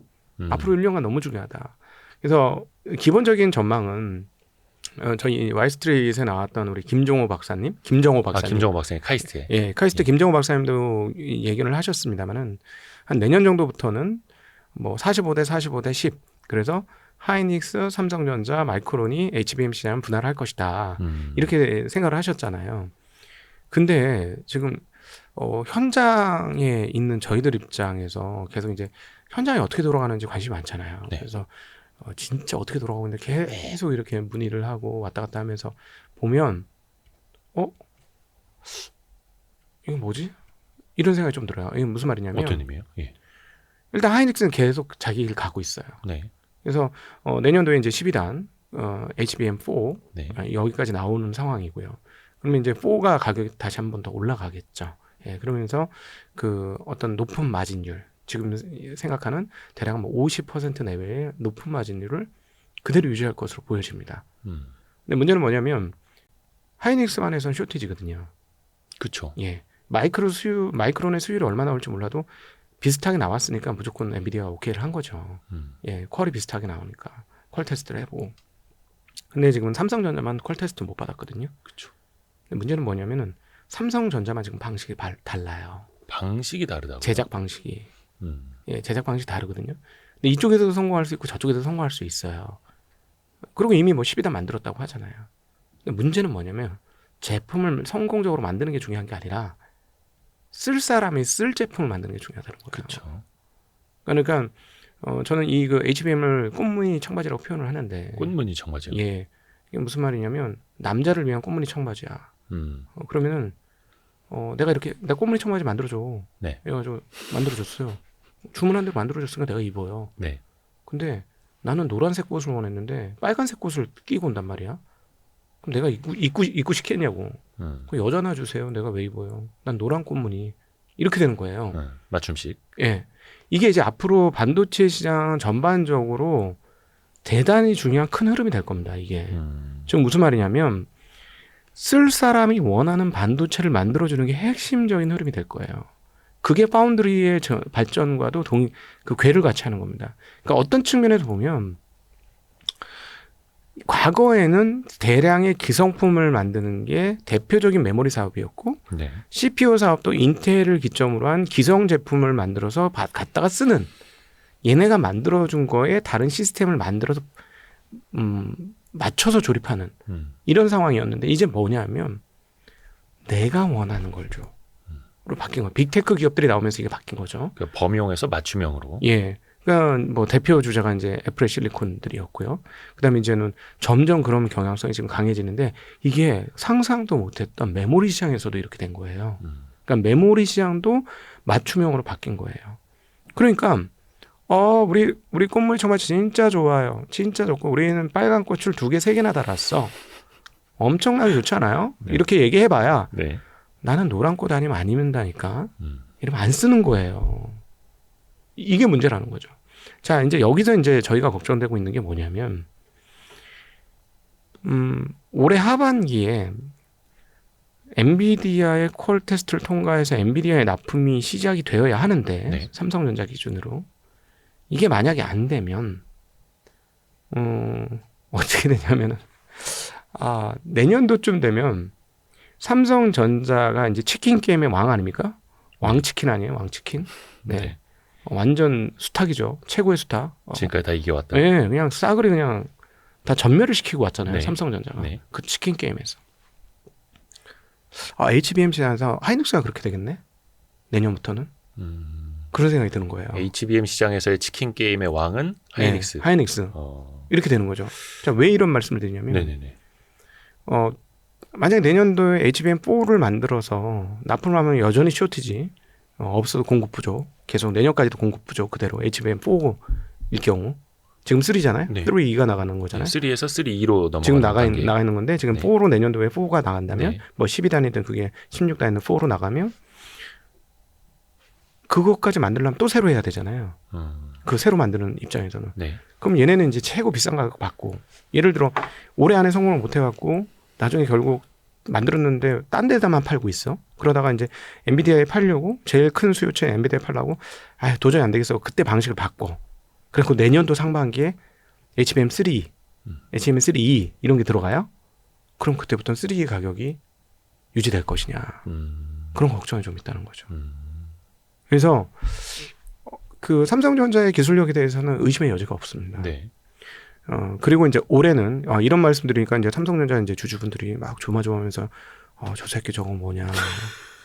앞으로 1년간 너무 중요하다. 그래서 기본적인 전망은 저희 와이스트리트에 나왔던 우리 김정호 박사님. 김정호 박사님 카이스트에. 예, 카이스트 김정호 박사님도 얘기를 하셨습니다만은 한 내년 정도부터는 뭐 45대 45대 10. 그래서 하이닉스, 삼성전자, 마이크론이 HBM 시장을 분할할 것이다. 이렇게 생각을 하셨잖아요. 근데 지금 현장에 있는 저희들 입장에서 계속 이제 현장이 어떻게 돌아가는지 관심이 많잖아요. 네. 그래서 진짜 어떻게 돌아가고 있는데 계속 이렇게 문의를 하고 왔다 갔다 하면서 보면 이거 뭐지? 이런 생각이 좀 들어요. 이게 무슨 말이냐면 어떤 의미예요? 예. 일단 하이닉스는 계속 자기 길 가고 있어요. 네. 그래서 내년도에 이제 12단 HBM4 네. 여기까지 나오는 상황이고요. 그러면 이제 4가 가격이 다시 한 번 더 올라가겠죠. 예, 그러면서 그 어떤 높은 마진율, 지금 생각하는 대략 뭐 50% 내외의 높은 마진율을 그대로 유지할 것으로 보여집니다. 근데 문제는 뭐냐면 하이닉스만 해서는 쇼티지거든요. 그렇죠. 예. 마이크론의 수율이 얼마나 나올지 몰라도 비슷하게 나왔으니까 무조건 엔비디아가 오케이를 한 거죠. 예, 퀄이 비슷하게 나오니까 퀄 테스트를 해보고. 근데 지금 삼성전자만 퀄 테스트 못 받았거든요. 그렇죠. 근데 문제는 뭐냐면은 삼성전자만 지금 방식이 달라요. 방식이 다르다고. 제작 방식이. 음. 예, 제작 방식이 다르거든요. 근데 이쪽에서도 성공할 수 있고 저쪽에서도 성공할 수 있어요. 그리고 이미 뭐 12단 만들었다고 하잖아요. 근데 문제는 뭐냐면 제품을 성공적으로 만드는 게 중요한 게 아니라 쓸 사람이 쓸 제품을 만드는 게 중요하다는 거예요. 그렇죠. 그러니까 저는 이 그 HBM을 꽃무늬 청바지라고 표현을 하는데 꽃무늬 청바지요. 예. 이게 무슨 말이냐면 남자를 위한 꽃무늬 청바지야. 그러면은 내가 꽃무늬 청바지 만들어줘. 네. 그래가지고 만들어줬어요. 주문한 대로 만들어줬으니까 내가 입어요. 네. 근데 나는 노란색 꽃을 원했는데 빨간색 꽃을 끼고 온단 말이야. 그럼 내가 입고 싶겠냐고. 그 여자나 주세요. 내가 왜 입어요? 난 노란 꽃무늬. 이렇게 되는 거예요. 맞춤식. 예. 이게 이제 앞으로 반도체 시장 전반적으로 대단히 중요한 큰 흐름이 될 겁니다. 이게. 지금 무슨 말이냐면 쓸 사람이 원하는 반도체를 만들어주는 게 핵심적인 흐름이 될 거예요. 그게 파운드리의 발전과도 그 궤를 같이 하는 겁니다. 그러니까 어떤 측면에서 보면 과거에는 대량의 기성품을 만드는 게 대표적인 메모리 사업이었고 네. CPU 사업도 인텔을 기점으로 한 기성 제품을 만들어서 갖다가 쓰는 얘네가 만들어준 거에 다른 시스템을 만들어서 맞춰서 조립하는 이런 상황이었는데 이제 뭐냐면 내가 원하는 걸 줘. 로 바뀐 거예요. 빅테크 기업들이 나오면서 이게 바뀐 거죠. 그 범용에서 맞춤형으로. 예. 그러니까 뭐 대표 주자가 이제 애플의 실리콘들이었고요. 그다음에 이제는 점점 그런 경향성이 지금 강해지는데 이게 상상도 못했던 메모리 시장에서도 이렇게 된 거예요. 그러니까 메모리 시장도 맞춤형으로 바뀐 거예요. 그러니까 우리 꽃무늬 청바지 진짜 좋아요. 진짜 좋고 우리는 빨간 꽃을 2개, 3개나 달았어. 엄청나게 좋잖아요. 네. 이렇게 얘기해봐야 네. 나는 노란 꽃 아니면 안 입는다니까. 이러면 안 쓰는 거예요. 이게 문제라는 거죠. 자, 이제 여기서 이제 저희가 걱정되고 있는 게 뭐냐면, 올해 하반기에 엔비디아의 퀄 테스트를 통과해서 엔비디아의 납품이 시작이 되어야 하는데, 네. 삼성전자 기준으로. 이게 만약에 안 되면, 어떻게 되냐면은, 내년도쯤 되면 삼성전자가 이제 치킨 게임의 왕 아닙니까? 왕치킨 아니에요? 왕치킨? 네. 네. 완전 수탉이죠. 최고의 수탉. 지금까지 다 이겨왔다. 네, 그냥 싸그리 그냥 다 전멸을 시키고 왔잖아요. 네. 삼성전자가. 네. 그 치킨 게임에서. HBM 시장에서 하이닉스가 그렇게 되겠네? 내년부터는? 그런 생각이 드는 거예요. HBM 시장에서의 치킨 게임의 왕은 하이닉스. 네, 하이닉스. 이렇게 되는 거죠. 자, 왜 이런 말씀을 드리냐면, 네네네. 만약에 내년도에 HBM4를 만들어서 납품을 하면 여전히 쇼티지. 없어도 공급 부족. 계속 내년까지도 공급 부족 그대로 HBM4일 경우. 지금 3잖아요. 네. 3가 나가는 거잖아요. 3에서 3E로 넘어가는 지금 나가 단계. 있는 건데 지금 네. 4로 내년도에 4가 나간다면 네. 뭐 12단이든 그게 16단이든 4로 나가면 그것까지 만들려면 또 새로 해야 되잖아요. 그 새로 만드는 입장에서는. 네. 그럼 얘네는 이제 최고 비싼 가격 받고 예를 들어 올해 안에 성공을 못 해갖고 나중에 결국 만들었는데 딴 데다만 팔고 있어. 그러다가 이제 엔비디아에 팔려고 제일 큰 수요처 엔비디아에 팔려고 도저히 안 되겠어. 그때 방식을 바꿔. 그리고 내년도 상반기에 HBM3, HBM3E 이런 게 들어가요. 그럼 그때부터는 3E 가격이 유지될 것이냐. 그런 걱정이 좀 있다는 거죠. 그래서 그 삼성전자의 기술력에 대해서는 의심의 여지가 없습니다. 네. 그리고 이제 올해는 이런 말씀드리니까 이제 삼성전자 이제 주주분들이 막 조마조마하면서 저 새끼 저거 뭐냐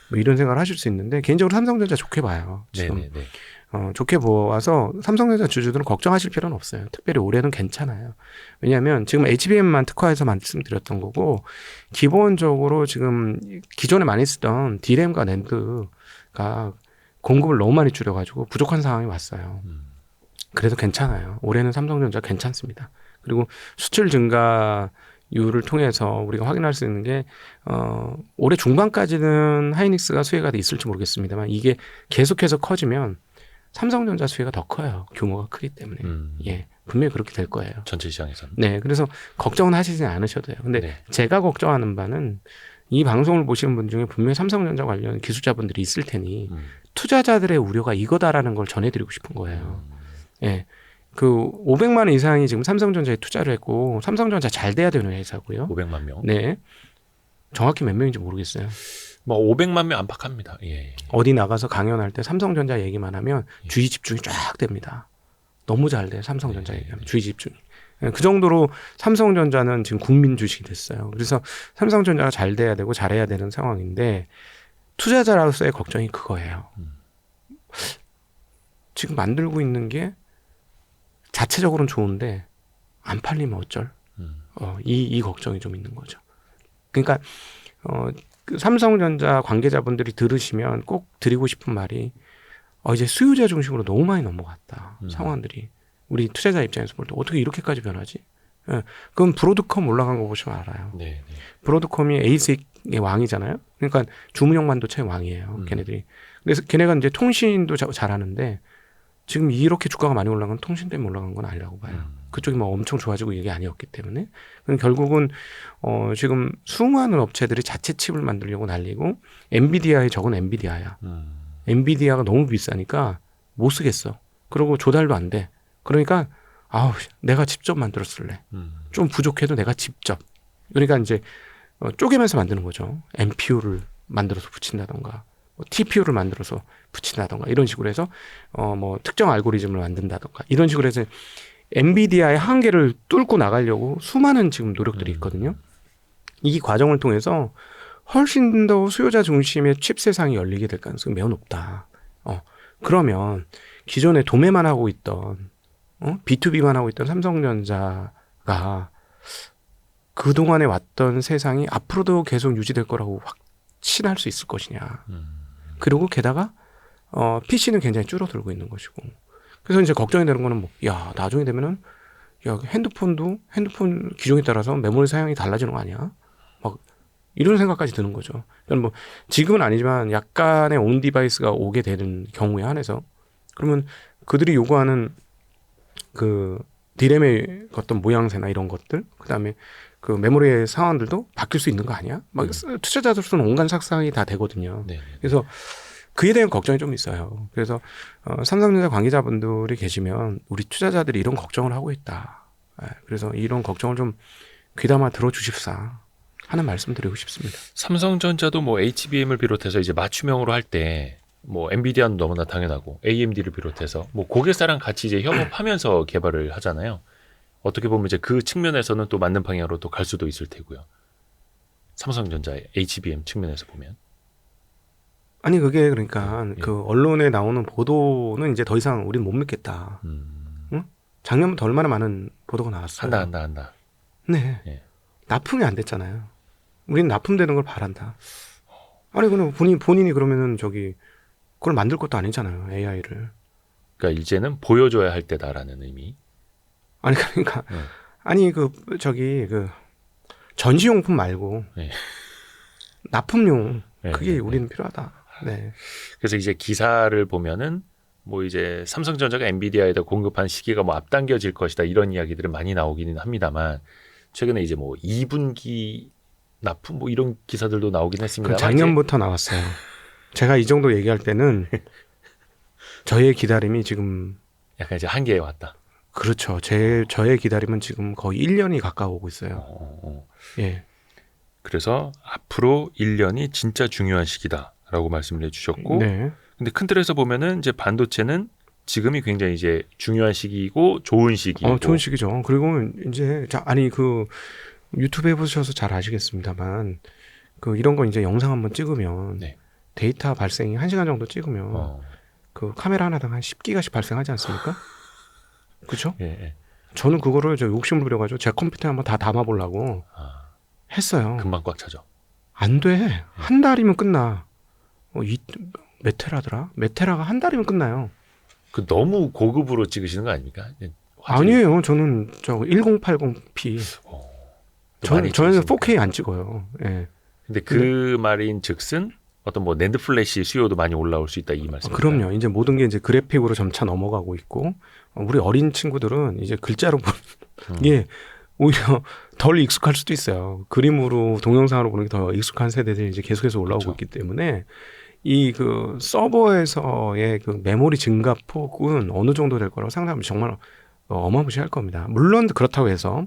뭐 이런 생각을 하실 수 있는데 개인적으로 삼성전자 좋게 봐요. 지금 네네네. 좋게 보아서 삼성전자 주주들은 걱정하실 필요는 없어요. 특별히 올해는 괜찮아요. 왜냐하면 지금 HBM만 특화해서 말씀드렸던 거고 기본적으로 지금 기존에 많이 쓰던 D램과 낸드가 공급을 너무 많이 줄여가지고 부족한 상황이 왔어요. 그래도 괜찮아요. 올해는 삼성전자 괜찮습니다. 그리고 수출 증가율을 통해서 우리가 확인할 수 있는 게 올해 중반까지는 하이닉스가 수혜가 있을지 모르겠습니다만 이게 계속해서 커지면 삼성전자 수혜가 더 커요. 규모가 크기 때문에. 예, 분명히 그렇게 될 거예요. 전체 시장에서는. 네, 그래서 걱정은 하시지 않으셔도 돼요. 근데 네. 제가 걱정하는 바는 이 방송을 보시는 분 중에 분명히 삼성전자 관련 기술자분들이 있을 테니 투자자들의 우려가 이거다라는 걸 전해드리고 싶은 거예요. 예. 그 500만 원 이상이 지금 삼성전자에 투자를 했고 삼성전자 잘 돼야 되는 회사고요. 500만 명. 네. 정확히 몇 명인지 모르겠어요. 뭐 500만 명 안팎합니다. 예. 어디 나가서 강연할 때 삼성전자 얘기만 하면 예. 주의 집중이 쫙 됩니다. 너무 잘 돼. 삼성전자 예. 얘기하면 주의 집중이. 그 정도로 삼성전자는 지금 국민 주식이 됐어요. 그래서 삼성전자가 잘 돼야 되고 잘해야 되는 상황인데 투자자로서의 걱정이 그거예요. 지금 만들고 있는 게 자체적으로는 좋은데 안 팔리면 어쩔? 이 걱정이 좀 있는 거죠. 그러니까 그 삼성전자 관계자분들이 들으시면 꼭 드리고 싶은 말이 이제 수요자 중심으로 너무 많이 넘어갔다. 상황들이. 우리 투자자 입장에서 볼 때 어떻게 이렇게까지 변하지? 예. 그럼 브로드컴 올라간 거 보시면 알아요. 네. 네. 브로드컴이 ASIC의 왕이잖아요. 그러니까 주문형 반도체의 왕이에요. 걔네들이. 그래서 걔네가 이제 통신도 잘하는데 지금 이렇게 주가가 많이 올라간 건 통신 때문에 올라간 건 아니라고 봐요. 그쪽이 뭐 엄청 좋아지고 이게 아니었기 때문에. 그럼 결국은 지금 수많은 업체들이 자체 칩을 만들려고 날리고 엔비디아에 적은 엔비디아야. 엔비디아가 너무 비싸니까 못 쓰겠어. 그리고 조달도 안 돼. 그러니까 내가 직접 만들었을래. 좀 부족해도 내가 직접. 그러니까 이제 쪼개면서 만드는 거죠. NPU를 만들어서 붙인다던가 TPU를 만들어서 붙인다던가 이런 식으로 해서 뭐 특정 알고리즘을 만든다던가 이런 식으로 해서 엔비디아의 한계를 뚫고 나가려고 수많은 지금 노력들이 있거든요. 이 과정을 통해서 훨씬 더 수요자 중심의 칩 세상이 열리게 될 가능성이 매우 높다. 그러면 기존에 도매만 하고 있던 B2B만 하고 있던 삼성전자가 그동안에 왔던 세상이 앞으로도 계속 유지될 거라고 확신할 수 있을 것이냐. 그리고 게다가 PC는 굉장히 줄어들고 있는 것이고. 그래서 이제 걱정이 되는 거는 나중에 되면은 핸드폰 기종에 따라서 메모리 사양이 달라지는 거 아니야? 막 이런 생각까지 드는 거죠. 그러니까 뭐 지금은 아니지만 약간의 온 디바이스가 오게 되는 경우에 한해서 그러면 그들이 요구하는 그 디램의 어떤 모양새나 이런 것들, 그다음에 그 메모리의 상황들도 바뀔 수 있는 거 아니야? 막 투자자들로서는 온갖 상상이 다 되거든요. 네. 그래서 그에 대한 걱정이 좀 있어요. 그래서 삼성전자 관계자분들이 계시면 우리 투자자들이 이런 걱정을 하고 있다. 그래서 이런 걱정을 좀 귀담아 들어주십사 하는 말씀 드리고 싶습니다. 삼성전자도 뭐 HBM을 비롯해서 이제 맞춤형으로 할 때 뭐 엔비디아는 너무나 당연하고 AMD를 비롯해서 뭐 고객사랑 같이 이제 협업하면서 개발을 하잖아요. 어떻게 보면 이제 그 측면에서는 또 맞는 방향으로 또 갈 수도 있을 테고요. 삼성전자의 HBM 측면에서 보면. 아니 그게 그러니까 그 언론에 나오는 보도는 이제 더 이상 우리는 못 믿겠다. 응? 작년부터 얼마나 많은 보도가 나왔어요. 한다. 네. 예. 납품이 안 됐잖아요. 우리는 납품되는 걸 바란다. 아니 그럼 본인이 그러면은 그걸 만들 것도 아니잖아요. AI를. 그러니까 이제는 보여줘야 할 때다라는 의미. 아니 그러니까 아니 그 전시용품 말고 네. 납품용 그게 네. 우리는 필요하다. 네. 그래서 이제 기사를 보면은 뭐 이제 삼성전자가 엔비디아에다 공급한 시기가 뭐 앞당겨질 것이다 이런 이야기들은 많이 나오기는 합니다만 최근에 이제 뭐 2분기 납품 뭐 이런 기사들도 나오긴 했습니다. 작년부터 나왔어요. 제가 이 정도 얘기할 때는 저의 기다림이 지금 약간 이제 한계에 왔다. 그렇죠. 저의 기다림은 지금 거의 1년이 가까워오고 있어요. 예. 그래서 앞으로 1년이 진짜 중요한 시기다라고 말씀을 해주셨고, 네. 근데 큰 틀에서 보면은 이제 반도체는 지금이 굉장히 이제 중요한 시기이고 좋은 시기이고. 좋은 시기죠. 그리고 이제 그 유튜브 해보셔서 잘 아시겠습니다만 그 이런 거 이제 영상 한번 찍으면 네. 데이터 발생이 1시간 정도 찍으면 그 카메라 하나당 한 10기가씩 발생하지 않습니까? 그렇죠? 예. 저는 그거를 욕심을 부려가지고 제 컴퓨터에 한번 다 담아보려고 했어요. 금방 꽉 차죠. 안 돼. 한 달이면 끝나. 몇 테라더라? 몇 테라가 한 달이면 끝나요. 그 너무 고급으로 찍으시는 거 아닙니까? 화질이... 아니에요. 저는 1080p. 저는 4K 안 찍어요. 예. 근데 그 말인 즉슨 어떤 뭐 낸드 플래시 수요도 많이 올라올 수 있다 이 말씀입니다. 그럼요. 이제 모든 게 이제 그래픽으로 점차 넘어가고 있고 우리 어린 친구들은 이제 글자로 이게 오히려 덜 익숙할 수도 있어요. 그림으로 동영상으로 보는 게 더 익숙한 세대들이 이제 계속해서 올라오고 그렇죠. 있기 때문에 이 그 서버에서의 그 메모리 증가폭은 어느 정도 될 거라고 상상하면 정말 어마무시할 겁니다. 물론 그렇다고 해서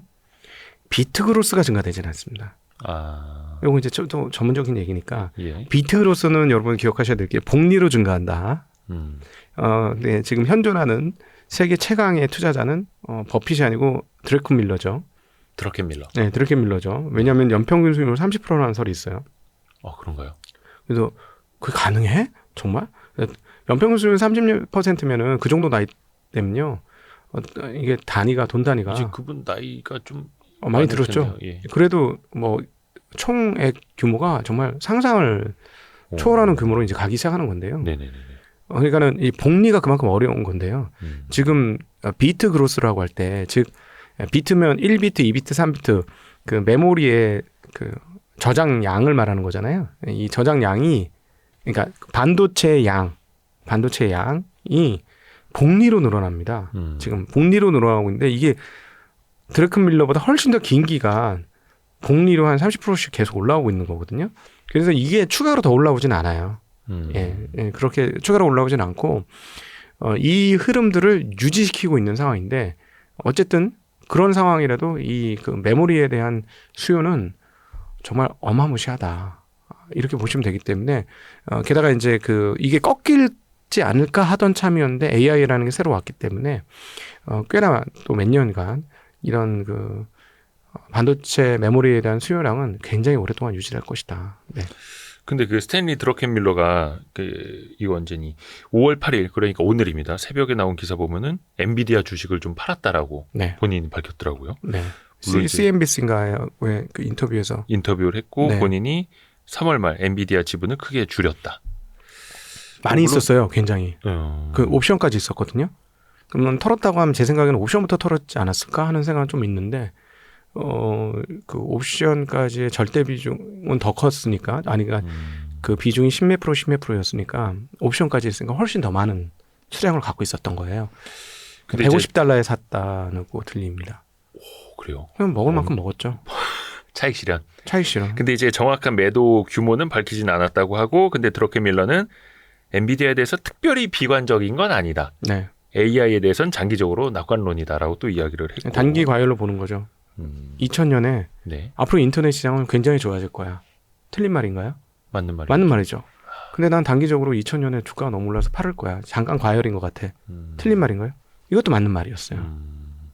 비트 그로스가 증가되지는 않습니다. 아, 이거 이제 또 전문적인 얘기니까 예. 비트 그로스는 여러분 기억하셔야 될 게 복리로 증가한다. 네, 지금 현존하는 세계 최강의 투자자는 버핏이 아니고 드래큰 밀러죠. 드러켄 밀러. 네, 드래큰 밀러죠. 왜냐하면 연평균 수익률 30%라는 설이 있어요. 그런가요? 그래서 그게 가능해? 정말? 연평균 수익률 30%면은 그 정도 나이 때면요. 이게 단위가 돈 단위가 이제 그분 나이가 좀 많이 들었죠. 텐데요. 예. 그래도 뭐 총액 규모가 정말 상상을 초월하는 규모로 이제 가기 시작하는 건데요. 네네네. 그러니까는 이 복리가 그만큼 어려운 건데요. 지금 비트 그로스라고 할 때, 즉 비트면 1비트, 2비트, 3비트 그 메모리의 그 저장량을 말하는 거잖아요. 이 저장량이 그러니까 반도체의 양이 복리로 늘어납니다. 지금 복리로 늘어나고 있는데 이게 드래큰 밀러보다 훨씬 더 긴 기간 복리로 한 30%씩 계속 올라오고 있는 거거든요. 그래서 이게 추가로 더 올라오진 않아요. 예, 그렇게 추가로 올라오진 않고 이 흐름들을 유지시키고 있는 상황인데 어쨌든 그런 상황이라도 이 그 메모리에 대한 수요는 정말 어마무시하다 이렇게 보시면 되기 때문에 게다가 이제 그 이게 꺾일지 않을까 하던 참이었는데 AI라는 게 새로 왔기 때문에 꽤나 또 몇 년간 이런 그 반도체 메모리에 대한 수요량은 굉장히 오랫동안 유지될 것이다. 네. 근데 그 스탠리 드러켄 밀러가 이거 언제니 5월 8일 그러니까 오늘입니다. 새벽에 나온 기사 보면은 엔비디아 주식을 좀 팔았다라고 네. 본인이 밝혔더라고요. 네. 물론 이제 CNBC인가요? 왜 그 인터뷰에서 인터뷰를 했고 네. 본인이 3월 말 엔비디아 지분을 크게 줄였다. 많이 물론- 있었어요. 굉장히. 그 옵션까지 있었거든요. 그러면 털었다고 하면 제 생각에는 옵션부터 털었지 않았을까 하는 생각은 좀 있는데 그 옵션까지의 절대 비중은 더 컸으니까 아니가 그 비중이 10몇 프로였으니까 옵션까지 있으니까 훨씬 더 많은 수량을 갖고 있었던 거예요. 근데 150달러에 150달러에 샀다는 거 들립니다. 그래요. 그럼 먹을 만큼 먹었죠. 차익 실현. 차익 실현. 근데 이제 정확한 매도 규모는 밝히진 않았다고 하고 근데 드러켄 밀러는 엔비디아에 대해서 특별히 비관적인 건 아니다. 네. AI에 대해서는 장기적으로 낙관론이다라고 또 이야기를 했고. 단기 과열로 보는 거죠. 2000년에 네. 앞으로 인터넷 시장은 굉장히 좋아질 거야. 틀린 말인가요? 맞는 말이에요. 맞는 말이죠. 근데 난 단기적으로 2000년에 주가가 너무 올라서 팔을 거야. 잠깐 과열인 것 같아. 틀린 말인가요? 이것도 맞는 말이었어요.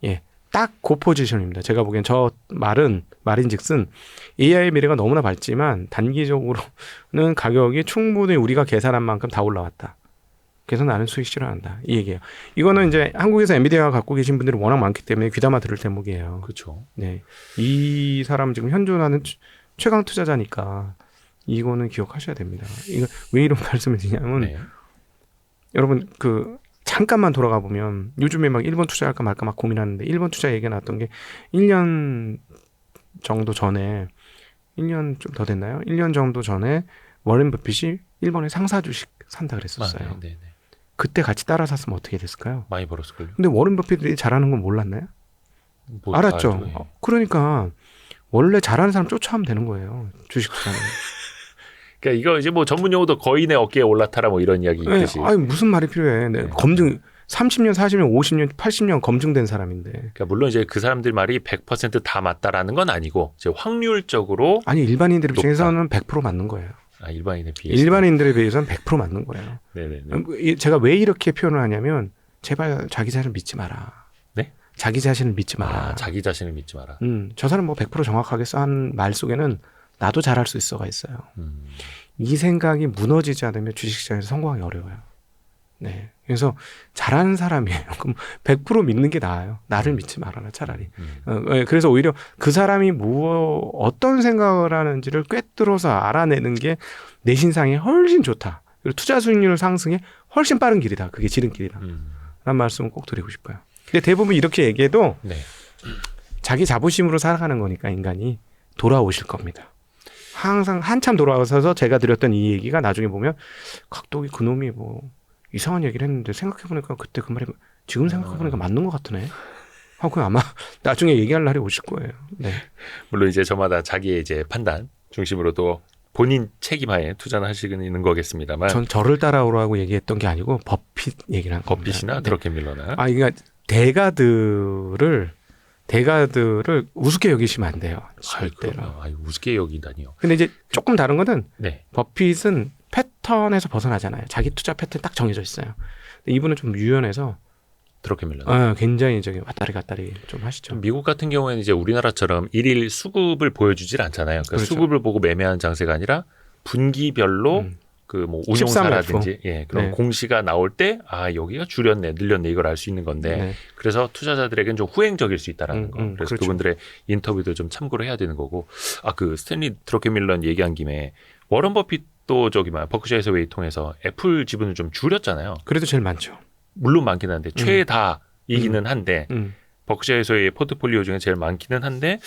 예, 딱 그 포지션입니다. 제가 보기엔 저 말인즉슨 AI의 미래가 너무나 밝지만 단기적으로는 가격이 충분히 우리가 계산한 만큼 다 올라왔다. 그래서 나는 수익 실현한다. 이 얘기예요. 이거는 이제 한국에서 엔비디아 갖고 계신 분들이 워낙 많기 때문에 귀담아 들을 대목이에요. 그렇죠. 네, 이 사람 지금 현존하는 최강 투자자니까 이거는 기억하셔야 됩니다. 이거 왜 이런 말씀을 드리냐면 네. 여러분 그 잠깐만 돌아가 보면 요즘에 막 일본 투자할까 말까 막 고민하는데 일본 투자 얘기가 나왔던 게 1년 정도 전에 1년 좀 더 됐나요? 1년 정도 전에 워렌 버핏이 일본의 상사 주식 산다 그랬었어요. 네. 그때 같이 따라 샀으면 어떻게 됐을까요? 많이 벌었을걸요. 근데 워렌 버핏이 잘하는 건 몰랐나요? 뭐 알았죠. 알죠, 예. 그러니까 원래 잘하는 사람 쫓아오면 되는 거예요. 주식 투자는. 그러니까 이거 이제 뭐 전문 용어도 거인의 어깨에 올라타라 뭐 이런 이야기 네, 있듯이. 아니 무슨 말이 필요해. 네, 네. 검증 30년, 40년, 50년, 80년 검증된 사람인데. 그러니까 물론 이제 그 사람들 말이 100%다 맞다라는 건 아니고 이제 확률적으로 아니 일반인들 높다. 입장에서는 100% 맞는 거예요. 일반인에 비해서. 일반인들에 비해서는 100% 맞는 거예요. 네네네. 제가 왜 이렇게 표현을 하냐면 제발 자기 자신을 믿지 마라. 네? 자기 자신을 믿지 마라. 자기 자신을 믿지 마라. 저 사람 뭐 100% 정확하게 한 말 속에는 나도 잘할 수 있어가 있어요. 음. 이 생각이 무너지지 않으면 주식시장에서 성공하기 어려워요. 네. 그래서 잘하는 사람이에요. 그럼 100% 믿는 게 나아요. 나를 믿지 말아라 차라리. 그래서 오히려 그 사람이 어떤 생각을 하는지를 꿰뚫어서 알아내는 게 내 신상에 훨씬 좋다. 그리고 투자 수익률 상승에 훨씬 빠른 길이다. 그게 지름길이다. 라는 말씀을 꼭 드리고 싶어요. 근데 대부분 이렇게 얘기해도 네. 자기 자부심으로 살아가는 거니까 인간이 돌아오실 겁니다. 항상 한참 돌아와서 제가 드렸던 이 얘기가 나중에 보면 각독이 그놈이 뭐 이상한 얘기를 했는데 생각해보니까 그때 그 말이 지금 생각해보니까 맞는 것 같으네. 하고 아마 나중에 얘기할 날이 오실 거예요. 네. 물론 이제 저마다 자기의 이제 판단 중심으로도 본인 책임하에 투자는 하시는 거겠습니다만. 전 저를 따라오라고 얘기했던 게 아니고 버핏 얘기를 한 겁니다. 버핏이나 네. 드러켄밀러나. 그러니까 대가들을 우습게 여기시면 안 돼요. 절대로. 우습게 여기다니요. 근데 이제 조금 다른 거는 네. 버핏은 패턴에서 벗어나잖아요. 자기 투자 패턴이 딱 정해져 있어요. 근데 이분은 좀 유연해서 드러켄밀러. 굉장히 저기 왔다리 갔다리 좀 하시죠. 미국 같은 경우에는 이제 우리나라처럼 일일 수급을 보여주질 않잖아요. 그러니까 그렇죠. 수급을 보고 매매하는 장세가 아니라 분기별로 그 뭐 운용사라든지 그런 네. 공시가 나올 때 여기가 줄였네, 늘렸네 이걸 알 수 있는 건데 네. 그래서 투자자들에게는 좀 후행적일 수 있다라는 거. 그래서 그렇죠. 그분들의 인터뷰도 좀 참고를 해야 되는 거고. 그 스탠리 드러켄밀러 얘기한 김에 워런 버핏도 버크셔 해서웨이 통해서 애플 지분을 좀 줄였잖아요. 그래도 제일 많죠. 물론 많긴 한데 최다이기는 한데 버크셔 해서웨이 포트폴리오 중에 제일 많기는 한데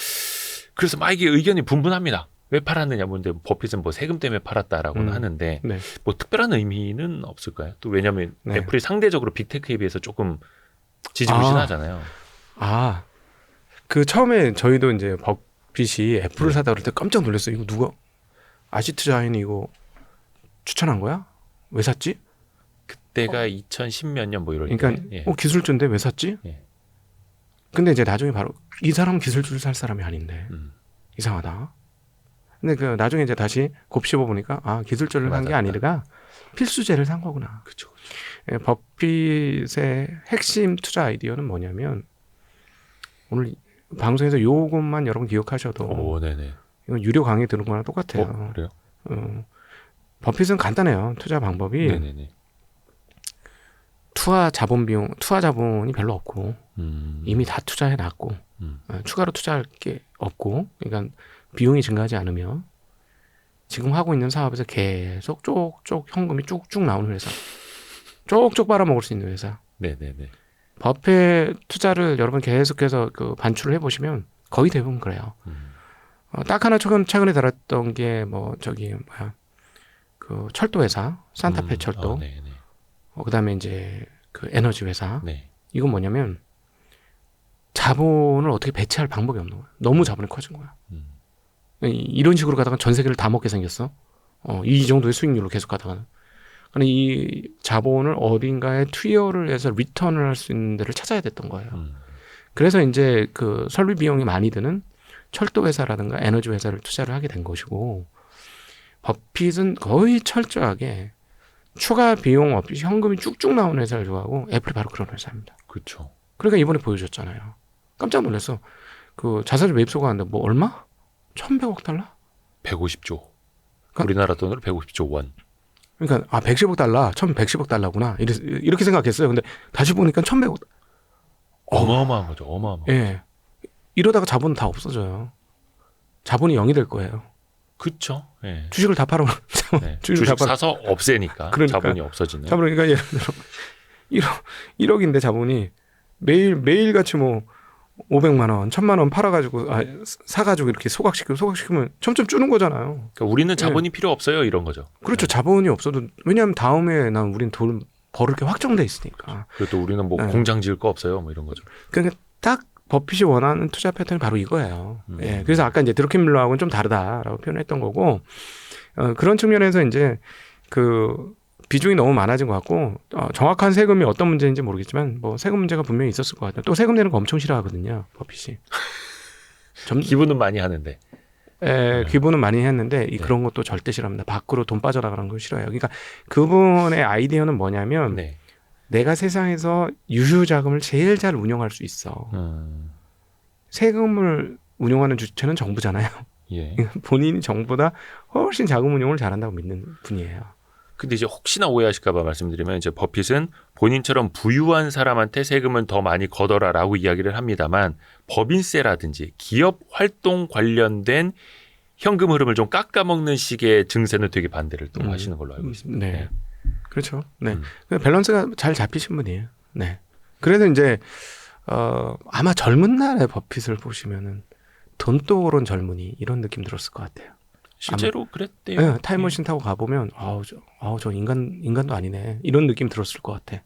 그래서 막 이게 의견이 분분합니다. 왜 팔았느냐 근데 버핏은 뭐 세금 때문에 팔았다라고는 하는데 네. 뭐 특별한 의미는 없을까요? 또 왜냐하면 네. 애플이 상대적으로 빅테크에 비해서 조금 지지부진하잖아요. 그 처음에 저희도 이제 버핏이 애플을 사다 그럴 때 깜짝 놀랐어요. 이거 누가 아시트자인이 이거 추천한 거야? 왜 샀지? 그때가 2010 몇 년 뭐 이럴 그러니까 때. 기술주인데 왜 샀지? 예. 근데 이제 나중에 바로 이 사람은 기술주를 살 사람이 아닌데 이상하다. 근데 그 나중에 이제 다시 곱씹어 보니까 기술주를 산 게 아니라 필수제를 산 거구나. 그렇죠. 예, 버핏의 핵심 투자 아이디어는 뭐냐면 오늘 방송에서 요것만 여러분 기억하셔도 네네. 이건 유료 강의 들은 거랑 똑같아요. 그래요? 버핏은 간단해요. 투자 방법이 네네네. 투하 자본이 별로 없고 이미 다 투자해 놨고 추가로 투자할 게 없고 그러니까 비용이 증가하지 않으며 지금 하고 있는 사업에서 계속 쪽쪽 현금이 쭉쭉 나오는 회사, 쪽쪽 빨아먹을 수 있는 회사. 네네네. 버핏 투자를 여러분 계속해서 그 반출을 해보시면 거의 대부분 그래요. 딱 하나 최근에 달았던 게 그 철도 회사 산타페 철도. 네네. 그다음에 이제 그 에너지 회사. 네. 이건 뭐냐면 자본을 어떻게 배치할 방법이 없는 거야. 너무 자본이 커진 거야. 이런 식으로 가다가 전 세계를 다 먹게 생겼어. 이 정도의 수익률로 계속 가다가는. 근데 이 자본을 어딘가에 투여를 해서 리턴을 할 수 있는 데를 찾아야 됐던 거예요. 그래서 이제 그 설비 비용이 많이 드는 철도 회사라든가 에너지 회사를 투자를 하게 된 것이고 버핏은 거의 철저하게 추가 비용 없이 현금이 쭉쭉 나오는 회사를 좋아하고 애플이 바로 그런 회사입니다. 그렇죠. 그러니까 이번에 보여줬잖아요. 깜짝 놀랐어. 그 자사주 매입소가 하는데 뭐 얼마? 1,100억 달러? 150조. 그러니까, 우리나라 돈으로 150조 원. 그러니까 110억 달러, 1,110억 달러구나. 이렇게 생각했어요. 근데 다시 보니까 1,100억. 어마어마한 거죠. 어마어마. 예. 이러다가 자본은 다 없어져요. 자본이 0이 될 거예요. 그렇죠. 예. 주식을 다 팔아. 네. 주식 사서 없애니까 그러니까. 자본이 없어지는. 자본 그러니까 예를 들어 1억인데 자본이 매일 같이 뭐 500만 원, 1,000만 원 팔아가지고 사가지고 이렇게 소각시키면 점점 주는 거잖아요. 그러니까 우리는 자본이 필요 없어요 이런 거죠. 그렇죠. 자본이 없어도 왜냐하면 다음에 우린 돈 벌을 게 확정돼 있으니까. 그리고 또 우리는 뭐 공장 지을 거 없어요 뭐 이런 거죠. 그러니까 딱 버핏이 원하는 투자 패턴이 바로 이거예요. 예. 그래서 아까 이제 드러켄밀러하고는 좀 다르다라고 표현했던 거고 그런 측면에서 이제 그 비중이 너무 많아진 것 같고 정확한 세금이 어떤 문제인지 모르겠지만 뭐 세금 문제가 분명히 있었을 것 같아요. 또 세금 내는 거 엄청 싫어하거든요. 버핏이. 기분은 많이 하는데. 기부는 많이 했는데 그런 것도 절대 싫어합니다. 밖으로 돈 빠져나가는 걸 싫어해요. 그러니까 그분의 아이디어는 뭐냐면 내가 세상에서 유휴 자금을 제일 잘 운영할 수 있어. 세금을 운영하는 주체는 정부잖아요. 예. 본인이 정부보다 훨씬 자금 운용을 잘한다고 믿는 분이에요. 근데 이제 혹시나 오해하실까봐 말씀드리면 이제 버핏은 본인처럼 부유한 사람한테 세금은 더 많이 걷어라라고 이야기를 합니다만 법인세라든지 기업 활동 관련된 현금 흐름을 좀 깎아먹는 식의 증세는 되게 반대를 또 하시는 걸로 알고 있습니다. 네. 그렇죠. 네. 밸런스가 잘 잡히신 분이에요. 네. 그래서 이제 아마 젊은 날의 버핏을 보시면은 돈도 오른 젊은이 이런 느낌 들었을 것 같아요. 실제로 그랬대요. 네, 타임머신 타고 가보면 저 인간도 아니네 이런 느낌 들었을 것 같아.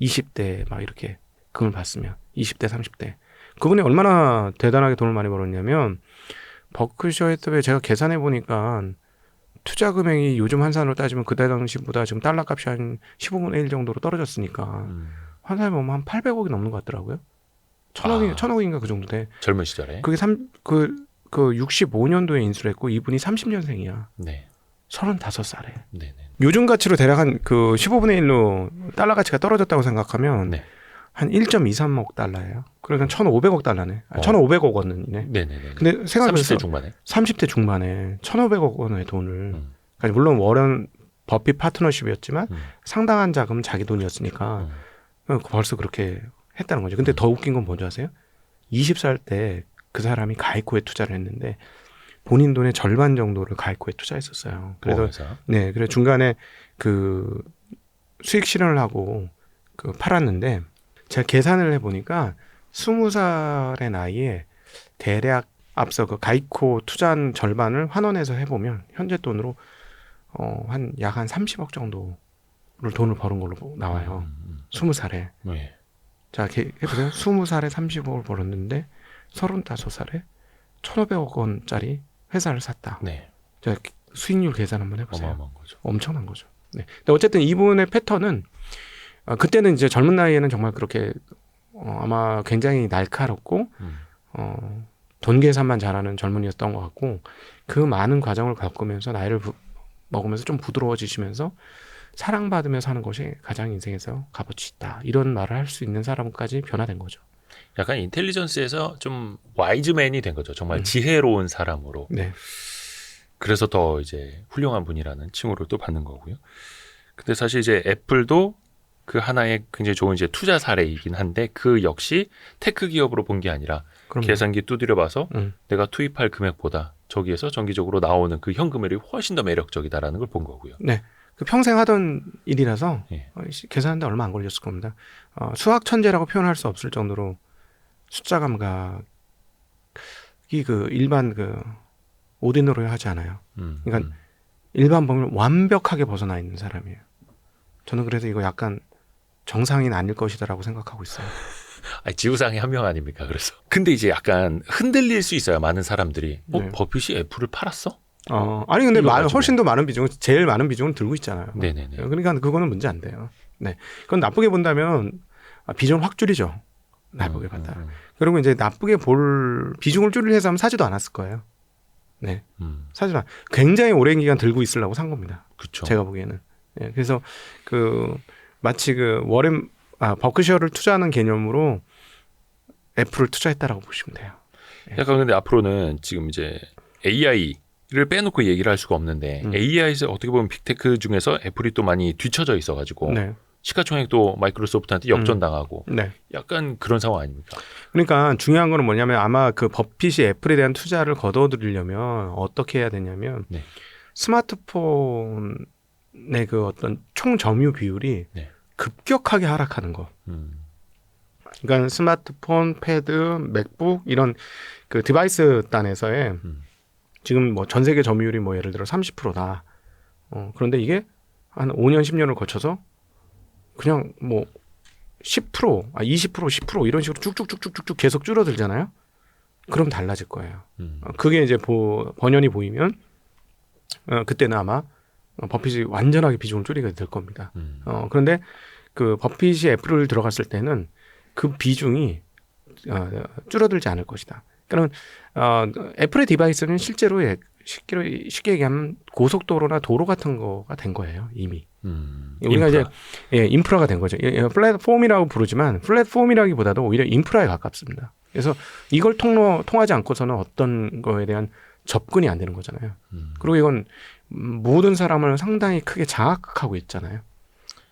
20대 막 이렇게 금을 봤으면 20대 30대 그분이 얼마나 대단하게 돈을 많이 벌었냐면 버크셔 해서웨이 제가 계산해 보니까 투자 금액이 요즘 환산으로 따지면 그때 당시보다 지금 달러 값이 한 15분의 1 정도로 떨어졌으니까 환산해 보면 한 800억이 넘는 것 같더라고요. 1000억인가 그 정도 돼. 젊은 시절에. 그게 65년도에 인수를 했고 이분이 30년생이야. 네. 35살에. 네네. 요즘 가치로 대략 한 그 15분의 1로 달러 가치가 떨어졌다고 생각하면 네. 한 1.23억 달러예요. 그러니까 1,500억 달러네. 1,500억 원이네. 네네네. 근데 생각해보세요. 30대 중반에. 30대 중반에 1,500억 원의 돈을 그러니까 물론 워런 버핏 파트너십이었지만 상당한 자금은 자기 돈이었으니까 벌써 그렇게 했다는 거죠. 근데 더 웃긴 건 뭔지 아세요? 20살 때 그 사람이 가이코에 투자를 했는데 본인 돈의 절반 정도를 가이코에 투자했었어요. 그래서 네, 그래서 중간에 그 수익 실현을 하고 그 팔았는데 제가 계산을 해보니까 20살의 나이에 대략 앞서 그 가이코 투자한 절반을 환원해서 해보면 현재 돈으로 한 약 한 30억 정도를 돈을 버는 걸로 나와요. 20살에. 네. 자, 해보세요. 20살에 30억을 벌었는데 35살에 1,500억 원짜리 회사를 샀다. 네. 자, 수익률 계산 한번 해보세요. 어마어마한 거죠. 엄청난 거죠. 네. 근데 어쨌든 이분의 패턴은 그때는 이제 젊은 나이에는 정말 그렇게 아마 굉장히 날카롭고 돈 계산만 잘하는 젊은이였던 것 같고 그 많은 과정을 겪으면서 나이를 먹으면서 좀 부드러워지시면서 사랑받으면서 하는 것이 가장 인생에서 값어치 있다. 이런 말을 할 수 있는 사람까지 변화된 거죠. 약간 인텔리전스에서 좀 와이즈맨이 된 거죠. 정말 지혜로운 사람으로. 네. 그래서 더 이제 훌륭한 분이라는 칭호를 또 받는 거고요. 근데 사실 이제 애플도 그 하나의 굉장히 좋은 이제 투자 사례이긴 한데 그 역시 테크 기업으로 본 게 아니라 그럼요. 계산기 두드려 봐서 내가 투입할 금액보다 저기에서 정기적으로 나오는 그 현금률이 훨씬 더 매력적이다라는 걸 본 거고요. 네. 그 평생 하던 일이라서 예. 계산하는데 얼마 안 걸렸을 겁니다. 수학 천재라고 표현할 수 없을 정도로 숫자 감각이 그 일반 그 오디너로 하지 않아요. 그러니까 일반 범위를 완벽하게 벗어나 있는 사람이에요. 저는 그래서 이거 약간 정상인 아닐 것이다라고 생각하고 있어요. 아니, 지구상의 한 명 아닙니까? 그래서. 근데 이제 약간 흔들릴 수 있어요. 많은 사람들이. 네. 버핏이 애플을 팔았어? 아니 근데 이거 가지고. 훨씬 더 많은 비중을 제일 많은 비중을 들고 있잖아요. 네네네. 그러니까 그거는 문제 안 돼요. 네, 그건 나쁘게 본다면 비중 확 줄이죠. 나쁘게 봤다. 그리고 이제 나쁘게 볼 비중을 줄일 회사면 사지도 않았을 거예요. 네, 사지도 않. 굉장히 오랜 기간 들고 있으려고 산 겁니다. 그렇죠. 제가 보기에는. 네, 그래서 그 마치 그 버크셔를 투자하는 개념으로 애플을 투자했다라고 보시면 돼요. 네. 약간 근데 앞으로는 지금 이제 AI를 빼놓고 얘기를 할 수가 없는데 AI에서 어떻게 보면 빅테크 중에서 애플이 또 많이 뒤처져 있어가지고 네. 시가총액도 마이크로소프트한테 역전당하고 네. 약간 그런 상황 아닙니까? 그러니까 중요한 거는 뭐냐면 아마 그 버핏이 애플에 대한 투자를 거둬들이려면 어떻게 해야 되냐면 네. 스마트폰의 그 어떤 총 점유 비율이 네. 급격하게 하락하는 거. 그러니까 스마트폰, 패드, 맥북 이런 그 디바이스 단에서의 지금 뭐 전 세계 점유율이 뭐 예를 들어 30%다. 그런데 이게 한 5년, 10년을 거쳐서 그냥 뭐 10%, 20%, 10% 이런 식으로 쭉쭉쭉쭉쭉 계속 줄어들잖아요. 그럼 달라질 거예요. 그게 이제 번연이 보이면 그때는 아마 버핏이 완전하게 비중을 줄이게 될 겁니다. 그런데 그 버핏이 애플을 들어갔을 때는 그 비중이 줄어들지 않을 것이다. 그러니까 애플의 디바이스는 실제로 쉽게 얘기하면 고속도로나 도로 같은 거가 된 거예요. 이미. 우리가 이제 인프라가 된 거죠. 플랫폼이라고 부르지만 플랫폼이라기보다도 오히려 인프라에 가깝습니다. 그래서 이걸 통하지 않고서는 어떤 거에 대한 접근이 안 되는 거잖아요. 그리고 이건 모든 사람을 상당히 크게 장악하고 있잖아요.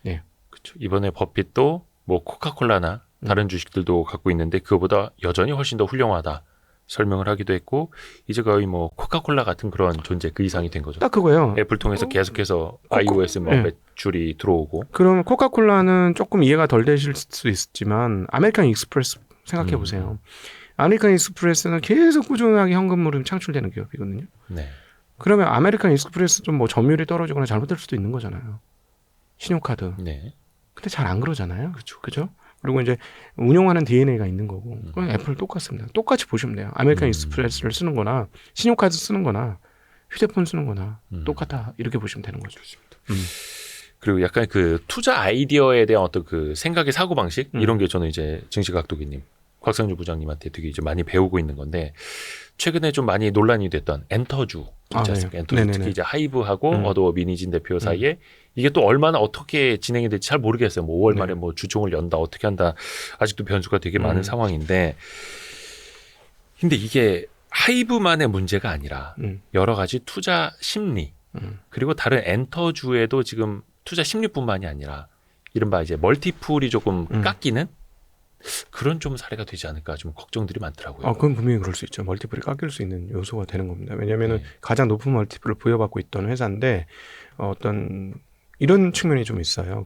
네. 그렇죠. 이번에 버핏도 뭐 코카콜라나 다른 주식들도 갖고 있는데 그거보다 여전히 훨씬 더 훌륭하다 설명을 하기도 했고 이제 거의 뭐 코카콜라 같은 그런 존재 그 이상이 된 거죠. 딱 그거예요. 애플 통해서 계속해서 iOS 뭐 매출이 들어오고. 그럼 코카콜라는 조금 이해가 덜 되실 수 있지만 아메리칸 익스프레스 생각해 보세요. 아메리칸 익스프레스는 계속 꾸준하게 현금흐름이 창출되는 기업이거든요. 네. 그러면 아메리칸 익스프레스 좀 뭐 점유율이 떨어지거나 잘못될 수도 있는 거잖아요. 신용카드. 네. 근데 잘 안 그러잖아요. 그죠? 그리고 이제 운용하는 DNA가 있는 거고 그건 애플 똑같습니다. 똑같이 보시면 돼요. 아메리칸 익스프레스를 쓰는 거나 신용카드 쓰는 거나 휴대폰 쓰는 거나 똑같아 이렇게 보시면 되는 거죠. 그리고 약간 그 투자 아이디어에 대한 어떤 그 생각의 사고 방식 이런 게 저는 이제 증시각도기님, 곽상주 부장님한테 되게 이제 많이 배우고 있는 건데 최근에 좀 많이 논란이 됐던 엔터주 있지 않습니까? 엔터주 네네네. 특히 이제 하이브하고 어도어 미니진 대표 사이에 이게 또 얼마나 어떻게 진행이 될지 잘 모르겠어요. 뭐 5월 말에 뭐 주총을 연다 어떻게 한다 아직도 변수가 되게 많은 상황인데 근데 이게 하이브만의 문제가 아니라 여러 가지 투자 심리 그리고 다른 엔터주에도 지금 투자 심리뿐만이 아니라 이른바 이제 멀티풀이 조금 깎이는 그런 좀 사례가 되지 않을까 좀 걱정들이 많더라고요. 그건 분명히 그럴 수 있죠. 멀티플이 깎일 수 있는 요소가 되는 겁니다. 왜냐하면은 가장 높은 멀티플을 부여받고 있던 회사인데 어떤 이런 측면이 좀 있어요.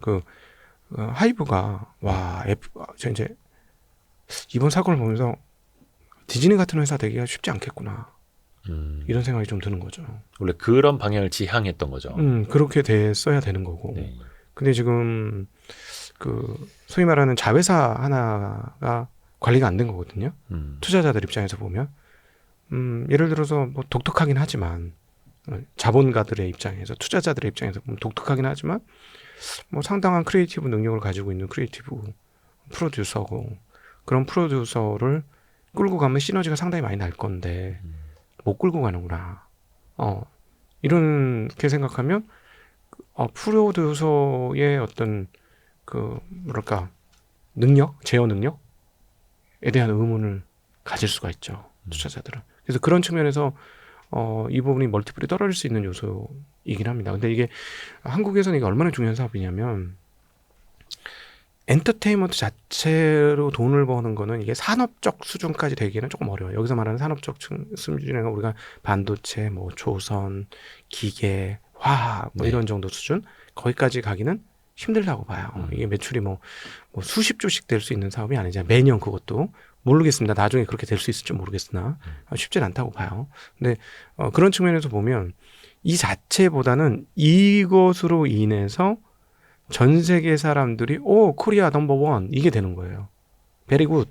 하이브가 저 이제 이번 사건을 보면서 디즈니 같은 회사 되기가 쉽지 않겠구나. 이런 생각이 좀 드는 거죠. 원래 그런 방향을 지향했던 거죠. 그렇게 됐어야 되는 거고. 네. 근데 지금 소위 말하는 자회사 하나가 관리가 안 된 거거든요. 투자자들 입장에서 보면 예를 들어서 뭐 독특하긴 하지만 자본가들의 입장에서 투자자들의 입장에서 보면 독특하긴 하지만 뭐 상당한 크리에이티브 능력을 가지고 있는 크리에이티브 프로듀서고 그런 프로듀서를 끌고 가면 시너지가 상당히 많이 날 건데 못 끌고 가는구나. 이렇게 생각하면 프로듀서의 어떤 뭐랄까 능력, 제어 능력에 대한 의문을 가질 수가 있죠. 투자자들은. 그래서 그런 측면에서 이 부분이 멀티플이 떨어질 수 있는 요소이긴 합니다. 근데 이게 한국에서는 이게 얼마나 중요한 사업이냐면 엔터테인먼트 자체로 돈을 버는 거는 이게 산업적 수준까지 되기는 조금 어려워요. 여기서 말하는 산업적 수준은 우리가 반도체, 뭐 조선, 기계, 화학 뭐 이런 정도 수준 거기까지 가기는 힘들다고 봐요. 이게 매출이 뭐 수십 조씩 될 수 있는 사업이 아니잖아요. 매년 그것도 모르겠습니다. 나중에 그렇게 될 수 있을지 모르겠으나 쉽진 않다고 봐요. 근데 그런 측면에서 보면 이 자체보다는 이것으로 인해서 전 세계 사람들이 코리아 넘버원 이게 되는 거예요. 베리 굿.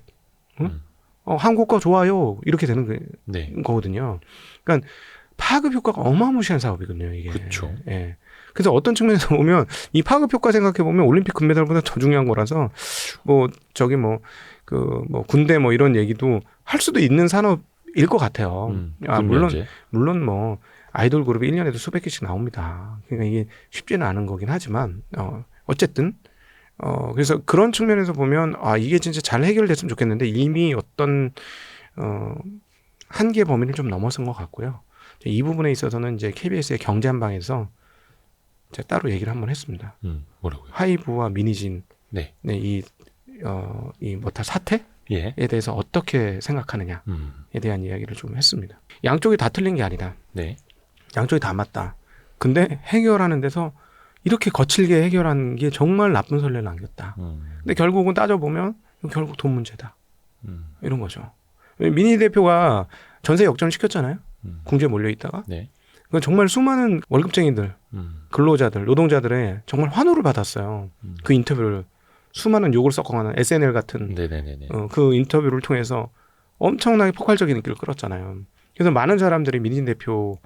한국 거 좋아요. 이렇게 되는 거거든요. 그러니까 파급 효과가 어마무시한 사업이거든요. 이게. 그렇죠. 예. 그래서 어떤 측면에서 보면 이 파급 효과 생각해 보면 올림픽 금메달보다 더 중요한 거라서 군대 뭐 이런 얘기도 할 수도 있는 산업일 것 같아요. 물론 뭐 아이돌 그룹이 1년에도 수백 개씩 나옵니다. 그러니까 이게 쉽지는 않은 거긴 하지만 어쨌든 그래서 그런 측면에서 보면 이게 진짜 잘 해결됐으면 좋겠는데 이미 어떤 한계 범위를 좀 넘어선 것 같고요. 이 부분에 있어서는 이제 KBS의 경제한방에서 제가 따로 얘기를 한번 했습니다. 뭐라고요? 하이브와 미니진 다 사태에 대해서 어떻게 생각하느냐에 대한 이야기를 좀 했습니다. 양쪽이 다 틀린 게 아니다. 네. 양쪽이 다 맞다. 근데 해결하는 데서 이렇게 거칠게 해결한 게 정말 나쁜 선례를 남겼다. 근데 결국은 따져보면 결국 돈 문제다. 이런 거죠. 미니 대표가 전세 역전을 시켰잖아요. 궁지에 몰려있다가. 네. 그건 정말 수많은 월급쟁이들, 근로자들, 노동자들의 정말 환호를 받았어요. 그 인터뷰를 수많은 욕을 섞어가는 SNL 같은 그 인터뷰를 통해서 엄청나게 폭발적인 인기를 끌었잖아요. 그래서 많은 사람들이 민희 대표의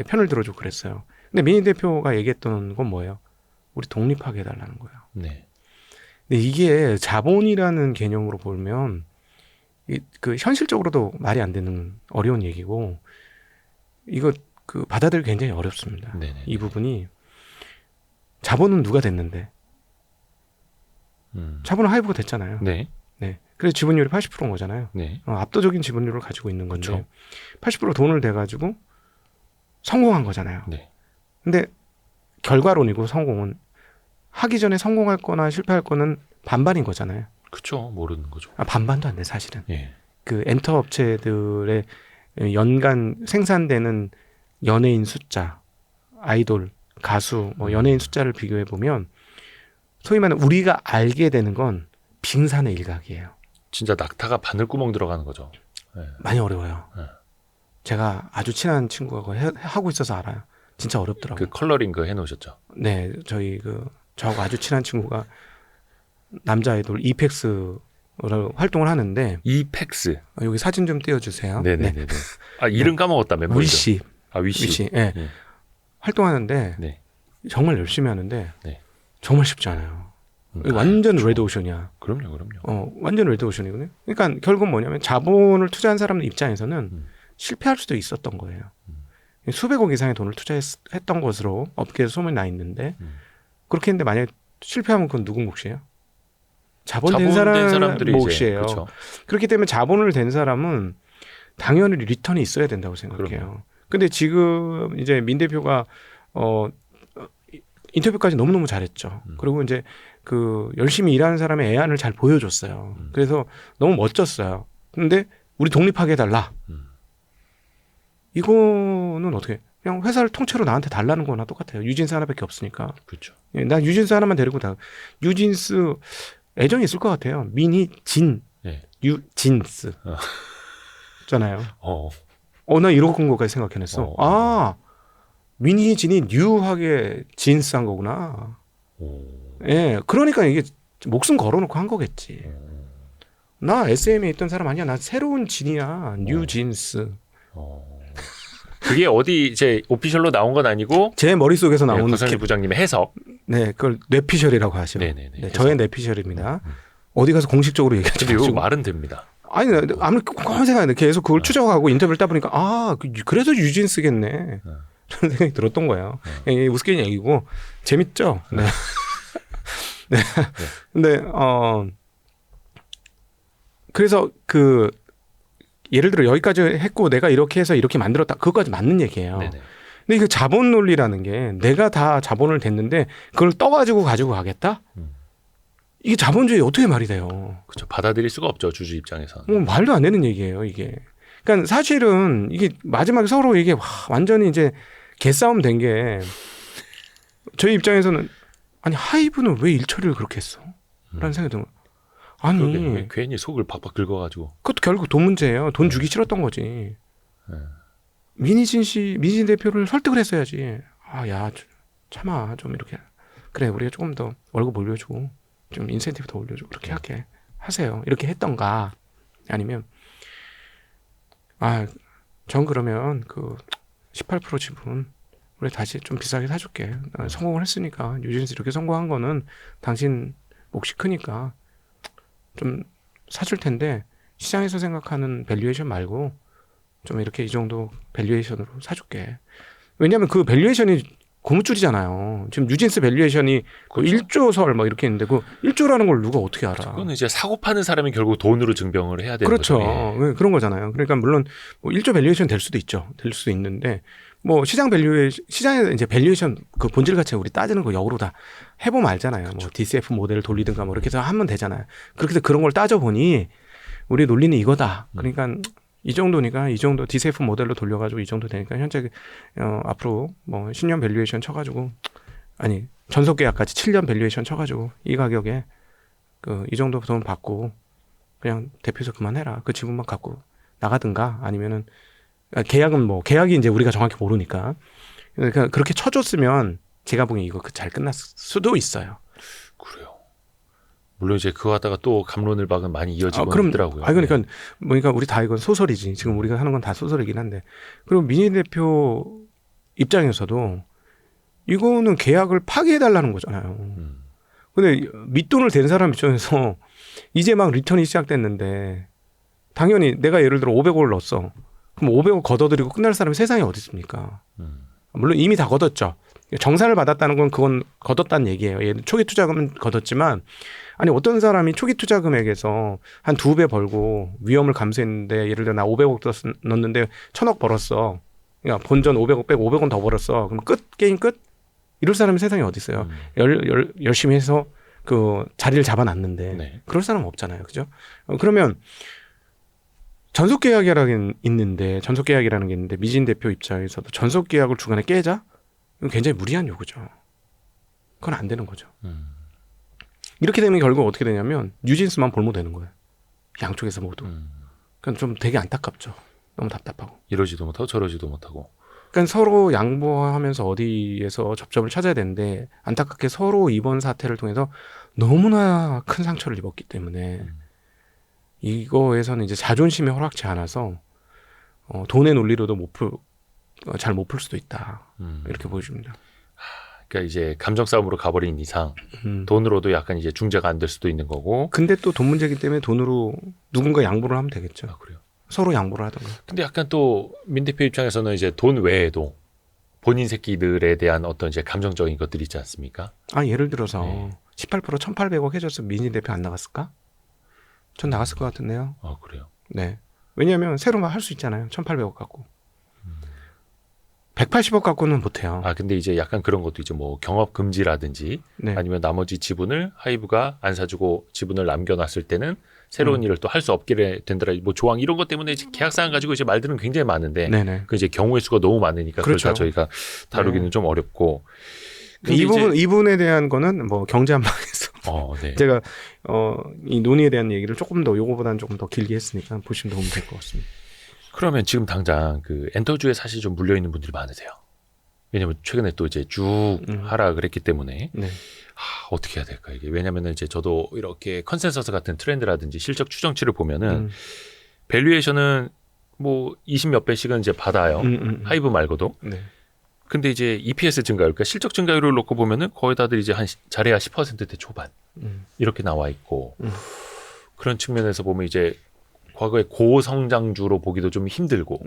편을 들어주고 그랬어요. 근데 민희 대표가 얘기했던 건 뭐예요? 우리 독립하게 해달라는 거예요. 네. 근데 이게 자본이라는 개념으로 보면 현실적으로도 말이 안 되는 어려운 얘기고 이거 받아들이기 굉장히 어렵습니다. 네네. 이 부분이 자본은 누가 됐는데 자본은 하이브가 됐잖아요. 네. 네. 그래서 지분율이 80%인 거잖아요. 네. 압도적인 지분율을 가지고 있는 건데 그렇죠. 80% 돈을 대가지고 성공한 거잖아요. 네. 근데 결과론이고 성공은 하기 전에 성공할 거나 실패할 거는 반반인 거잖아요. 그렇죠. 모르는 거죠. 반반도 안 돼, 사실은. 예. 엔터 업체들의 연간 생산되는 연예인 숫자, 아이돌, 가수, 연예인 숫자를 비교해 보면 소위 말하는 우리가 알게 되는 건 빙산의 일각이에요. 진짜 낙타가 바늘구멍 들어가는 거죠. 네. 많이 어려워요. 네. 제가 아주 친한 친구가 하고 있어서 알아요. 진짜 어렵더라고요. 그 컬러링 해놓으셨죠? 네, 저하고 아주 친한 친구가 남자 아이돌 이펙스로 활동을 하는데 이펙스. 여기 사진 좀 띄워주세요. 네네네. 아 이름 까먹었다 멤버. 위시. 아 위시. 예. 네. 활동하는데 네. 정말 열심히 하는데 네. 정말 쉽지 않아요. 완전 그렇죠. 레드오션이야. 그럼요. 완전 레드오션이거든요. 그러니까 결국 뭐냐면 자본을 투자한 사람들 입장에서는 실패할 수도 있었던 거예요. 수백억 이상의 돈을 투자했던 것으로 업계에서 소문이 나 있는데 그렇게 했는데 만약에 실패하면 그건 누구 몫이에요? 자본 된 사람들이 몫이에요. 그렇죠. 그렇기 때문에 자본을 댄 사람은 당연히 리턴이 있어야 된다고 생각해요. 근데 지금 이제 민 대표가 인터뷰까지 너무너무 잘했죠. 그리고 이제 그 열심히 일하는 사람의 애안을 잘 보여줬어요. 그래서 너무 멋졌어요. 근데 우리 독립하게 해달라. 이거는 어떻게 그냥 회사를 통째로 나한테 달라는 거나 똑같아요. 유진스 하나밖에 없으니까. 그렇죠. 예, 나 유진스 하나만 데리고 다. 유진스 애정이 있을 것 같아요. 민희 진 네. 유진스 잖아요. 나 이런 것까지 생각해냈어. 아 민희 진이 뉴하게 진스한 거구나. 예, 그러니까 이게 목숨 걸어놓고 한 거겠지. 나 SM에 있던 사람 아니야. 나 새로운 진이야. 뉴 진스. 그게 어디 이제 오피셜로 나온 건 아니고 제 머릿속에서 나오는 권선일 부장님의 해석. 네, 그걸 뇌피셜이라고 하죠. 네네네. 네, 저의 뇌피셜입니다. 어디 가서 공식적으로 얘기하지 근데 이거 마시고. 말은 됩니다. 아니, 아무리 꼼꼼한 생각이 계속 그걸 추적하고 인터뷰를 따보니까 그래서 유진스겠네. 그런 생각이 들었던 거예요. 우스갯 얘기고 재밌죠. 네. 네. 근데 그래서 예를 들어 여기까지 했고 내가 이렇게 해서 이렇게 만들었다. 그것까지 맞는 얘기예요. 네네. 근데 그 자본 논리라는 게 내가 다 자본을 댔는데 그걸 떠가지고 가지고 가겠다? 이게 자본주의 어떻게 말이 돼요? 그렇죠. 받아들일 수가 없죠. 주주 입장에서는. 뭐 말도 안 되는 얘기예요, 이게. 그러니까 사실은 이게 마지막에 서로 이게 완전히 이제 개싸움 된 게 저희 입장에서는 아니 하이브는 왜 일처리를 그렇게 했어? 라는 생각이 드는 거예요. 아니 괜히 속을 박박 긁어가지고. 그것도 결국 돈 문제예요. 돈 주기 싫었던 거지. 민희진 대표를 설득을 했어야지. 야 참아 좀 이렇게 그래 우리가 조금 더 월급 올려주고 좀 인센티브 더 올려주고 그렇게 할게 하세요. 이렇게 했던가 아니면 전 그러면 그 18% 지분 우리 다시 좀 비싸게 사줄게. 성공을 했으니까 유진스 이렇게 성공한 거는 당신 몫이 크니까 좀 사줄 텐데 시장에서 생각하는 밸류에이션 말고 좀 이렇게 이 정도 밸류에이션으로 사줄게. 왜냐하면 그 밸류에이션이 고무줄이잖아요. 지금 유진스 밸류에이션이 그렇죠. 1조 설 막 이렇게 있는데 그 1조라는 걸 누가 어떻게 알아? 그건 이제 사고 파는 사람이 결국 돈으로 증명을 해야 되는 그렇죠. 거죠. 예. 그런 거잖아요. 그러니까 물론 뭐 1조 밸류에이션 될 수도 있죠. 될 수도 있는데 뭐 시장에 이제 밸류에이션 그 본질 가치 우리 따지는 거 역으로 다 해보면 알잖아요. 그렇죠. 뭐 DCF 모델을 돌리든가 뭐 이렇게 해서 하면 되잖아요. 그렇게 해서 그런 걸 따져보니 우리 논리는 이거다. 그러니까 이 정도니까 이 정도 DCF 모델로 돌려가지고 이 정도 되니까 현재 앞으로 뭐 10년 밸류에이션 쳐가지고 아니 전속 계약까지 7년 밸류에이션 쳐가지고 이 가격에 이 정도 돈 받고 그냥 대표에서 그만해라. 그 지분만 갖고 나가든가 아니면은 계약이 이제 우리가 정확히 모르니까 그러니까 그렇게 쳐줬으면 제가 보기엔 이거 잘 끝났을 수도 있어요. 그래요. 물론 이제 그거 하다가 또 감론을 박은 많이 이어지고 있더라고요. 그러니까 우리 다 이건 소설이지. 지금 우리가 하는 건 다 소설이긴 한데. 그리고 민희 대표 입장에서도 이거는 계약을 파기해달라는 거잖아요. 근데 밑돈을 댄 사람 입장에서 이제 막 리턴이 시작됐는데 당연히 내가 예를 들어 500억을 넣었어. 그럼 500억 걷어들이고 끝날 사람이 세상에 어디 있습니까? 물론 이미 다 걷었죠. 정산을 받았다는 건 그건 걷었다는 얘기예요. 초기 투자금은 걷었지만 아니 어떤 사람이 초기 투자 금액에서 한 2배 벌고 위험을 감수했는데 예를 들어 나 500억 넣었는데 1000억 벌었어. 그러니까 본전 500억 빼고 500원 더 벌었어. 그럼 게임 끝? 이럴 사람이 세상에 어디 있어요. 열심히 해서 그 자리를 잡아놨는데 네. 그럴 사람은 없잖아요. 그죠? 그러면 전속 계약이라는 게 있는데 미진 대표 입장에서도 전속 계약을 중간에 깨자? 이건 굉장히 무리한 요구죠. 그건 안 되는 거죠. 이렇게 되면 결국 어떻게 되냐면 뉴진스만 볼모되는 거예요. 양쪽에서 모두. 그러니까 좀 되게 안타깝죠. 너무 답답하고. 이러지도 못하고 저러지도 못하고. 그러니까 서로 양보하면서 어디에서 접점을 찾아야 되는데 안타깝게 서로 이번 사태를 통해서 너무나 큰 상처를 입었기 때문에 이거에서는 이제 자존심이 허락치 않아서 돈의 논리로도 잘 못 풀 수도 있다. 이렇게 보여줍니다. 그러니까 이제 감정 싸움으로 가버린 이상 음. 돈으로도 약간 이제 중재가 안 될 수도 있는 거고. 근데 또 돈 문제이기 때문에 돈으로 누군가 양보를 하면 되겠죠. 아, 그래요. 서로 양보를 하던가. 근데 약간 또 민 대표 입장에서는 이제 돈 외에도 본인 새끼들에 대한 어떤 이제 감정적인 것들이 있지 않습니까? 아, 예를 들어서 네. 18% 1,800억 해줬으면 민진 대표 안 나갔을까? 전 나갔을 것 같은데요. 아, 그래요. 네. 왜냐하면 새로 막 할 수 있잖아요. 1,800억 갖고. 180억 갖고는 못해요. 아, 근데 이제 약간 그런 것도 있죠. 뭐 경업 금지라든지 네. 아니면 나머지 지분을 하이브가 안 사주고 지분을 남겨놨을 때는 새로운 일을 또 할 수 없게 된다라 뭐 조항 이런 것 때문에 이제 계약 사항 가지고 이제 말들은 굉장히 많은데 네네. 그 이제 경우의 수가 너무 많으니까 그걸 그렇죠. 다 저희가 다루기는 네. 좀 어렵고. 근데 이분에 대한 거는 뭐 경제 한방에서 네. 제가 이 논의에 대한 얘기를 조금 더 요거보다는 조금 더 길게 했으니까 보시면 도움이 될 것 같습니다. 그러면 지금 당장 그 엔터주에 사실 좀 물려 있는 분들이 많으세요. 왜냐면 최근에 또 이제 쭉 하락을 했기 때문에 네. 어떻게 해야 될까 이게. 왜냐면은 이제 저도 이렇게 컨센서스 같은 트렌드라든지 실적 추정치를 보면은 밸류에이션은 뭐 20몇 배씩은 이제 받아요. 하이브 말고도. 네. 근데 이제 EPS 증가율, 그러니까 실적 증가율을 놓고 보면은 거의 다들 이제 한 잘해야 10%대 초반 이렇게 나와 있고 그런 측면에서 보면 이제 과거에 고성장주로 보기도 좀 힘들고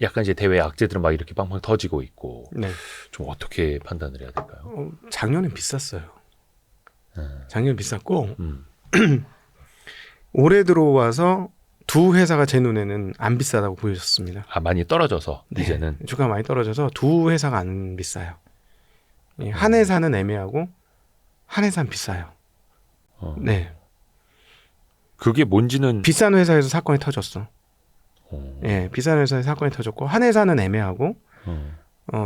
약간 이제 대외 악재들은 막 이렇게 빵빵 터지고 있고 네. 좀 어떻게 판단을 해야 될까요? 작년엔 비쌌어요. 작년 비쌌고 음. 올해 들어와서 두 회사가 제 눈에는 안 비싸다고 보여졌습니다. 아, 많이 떨어져서 네. 이제는. 주가가 많이 떨어져서 두 회사가 안 비싸요. 한 회사는 애매하고 한 회사는 비싸요. 네. 그게 뭔지는 비싼 회사에서 사건이 터졌어. 어, 예, 비싼 회사에서 사건이 터졌고 한 회사는 애매하고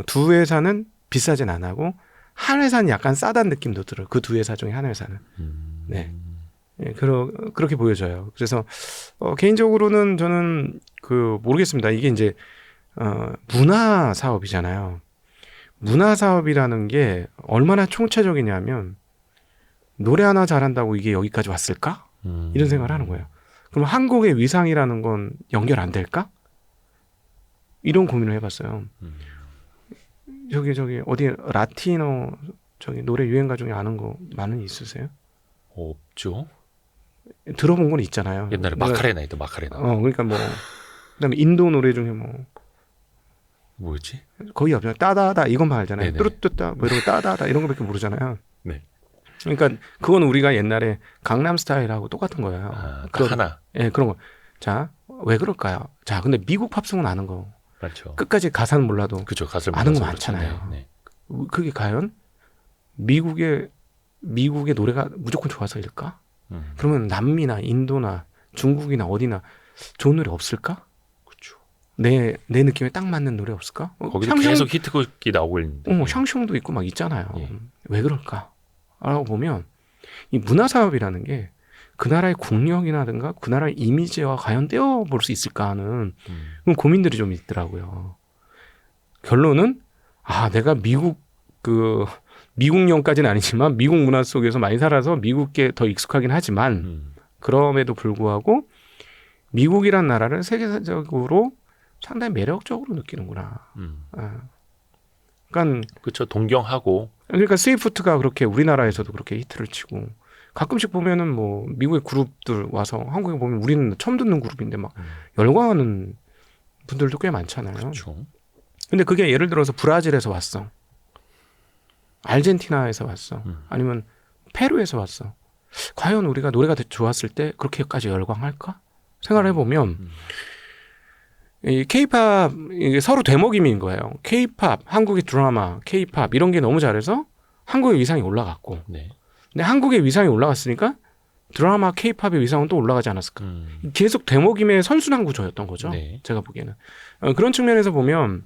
두 회사는 비싸진 안 하고 한 회사는 약간 싸다는 느낌도 들어요. 그 두 회사 중에 한 회사는. 네. 예, 그렇게 보여져요. 그래서 개인적으로는 저는 모르겠습니다. 이게 이제 문화 사업이잖아요. 문화 사업이라는 게 얼마나 총체적이냐면 노래 하나 잘한다고 이게 여기까지 왔을까? 이런 생각을 하는 거예요. 그럼 한국의 위상이라는 건 연결 안 될까? 이런 고민을 해봤어요. 저기 어디 라티노 저기 노래 유행가 중에 아는 거 많은 있으세요? 없죠. 들어본 건 있잖아요. 옛날에 마카레나 있던 마카레나. 그러니까 뭐 그다음에 인도 노래 중에 뭐 뭐였지? 거의 없잖아요. 따다다 이것만 알잖아요. 네네. 뚜루뚜따 뭐 이런 거 따다다 이런 거밖에 모르잖아요. 네. 그러니까 그건 우리가 옛날에 강남 스타일하고 똑같은 거예요. 딱 하나. 예, 그런 거. 자, 왜 그럴까요? 자, 근데 미국 팝송은 아는 거. 맞죠. 끝까지 가사는 몰라도 그죠. 가수를 아는 거 몰라서 그렇죠. 많잖아요. 네. 그게 과연 미국의 노래가 무조건 좋아서일까? 그러면 남미나 인도나 중국이나 어디나 좋은 노래 없을까? 그렇죠. 내 느낌에 딱 맞는 노래 없을까? 거기도 계속 히트곡이 나오고 있는데. 샹숑도 있고 막 있잖아요. 예. 왜 그럴까? 라고 보면 이 문화 사업이라는 게 그 나라의 국력이라든가 그 나라의 이미지와 과연 떼어볼 수 있을까 하는 그런 고민들이 좀 있더라고요. 결론은 내가 미국령까지는 아니지만 미국 문화 속에서 많이 살아서 미국에 더 익숙하긴 하지만 그럼에도 불구하고 미국이란 나라를 세계적으로 상당히 매력적으로 느끼는구나. 그러니까 그렇죠. 동경하고. 그러니까 스위프트가 그렇게 우리나라에서도 그렇게 히트를 치고 가끔씩 보면은 뭐 미국의 그룹들 와서 한국에 보면 우리는 처음 듣는 그룹인데 막 열광하는 분들도 꽤 많잖아요. 그렇죠. 근데 그게 예를 들어서 브라질에서 왔어. 아르헨티나에서 왔어. 아니면 페루에서 왔어. 과연 우리가 노래가 좋았을 때 그렇게까지 열광할까? 생각을 해보면 이 K-팝 이게 서로 되먹임인 거예요. K-팝, 한국의 드라마, K-팝 이런 게 너무 잘해서 한국의 위상이 올라갔고 네. 근데 한국의 위상이 올라갔으니까 드라마, K-팝의 위상은 또 올라가지 않았을까? 계속 되먹임의 선순환 구조였던 거죠. 네. 제가 보기에는 그런 측면에서 보면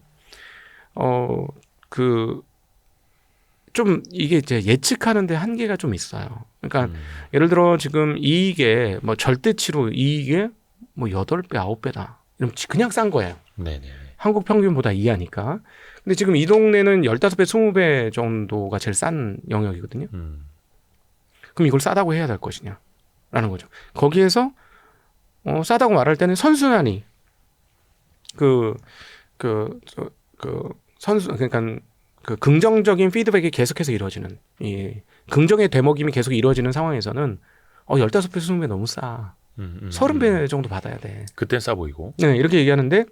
좀 이게 이제 예측하는데 한계가 좀 있어요. 그러니까 예를 들어 지금 이익에 뭐 절대치로 이익에 뭐 8배, 9배다. 이러면 그냥 싼 거예요. 네네. 한국 평균보다 이하니까. 근데 지금 이 동네는 15배, 20배 정도가 제일 싼 영역이거든요. 그럼 이걸 싸다고 해야 될 것이냐라는 거죠. 거기에서 싸다고 말할 때는 선순환이 그러니까 그 긍정적인 피드백이 계속해서 이루어지는 이 긍정의 되먹임이 계속 이루어지는 상황에서는 15배, 20배 너무 싸. 30배 정도 받아야 돼. 그땐 싸 보이고. 네, 이렇게 얘기하는데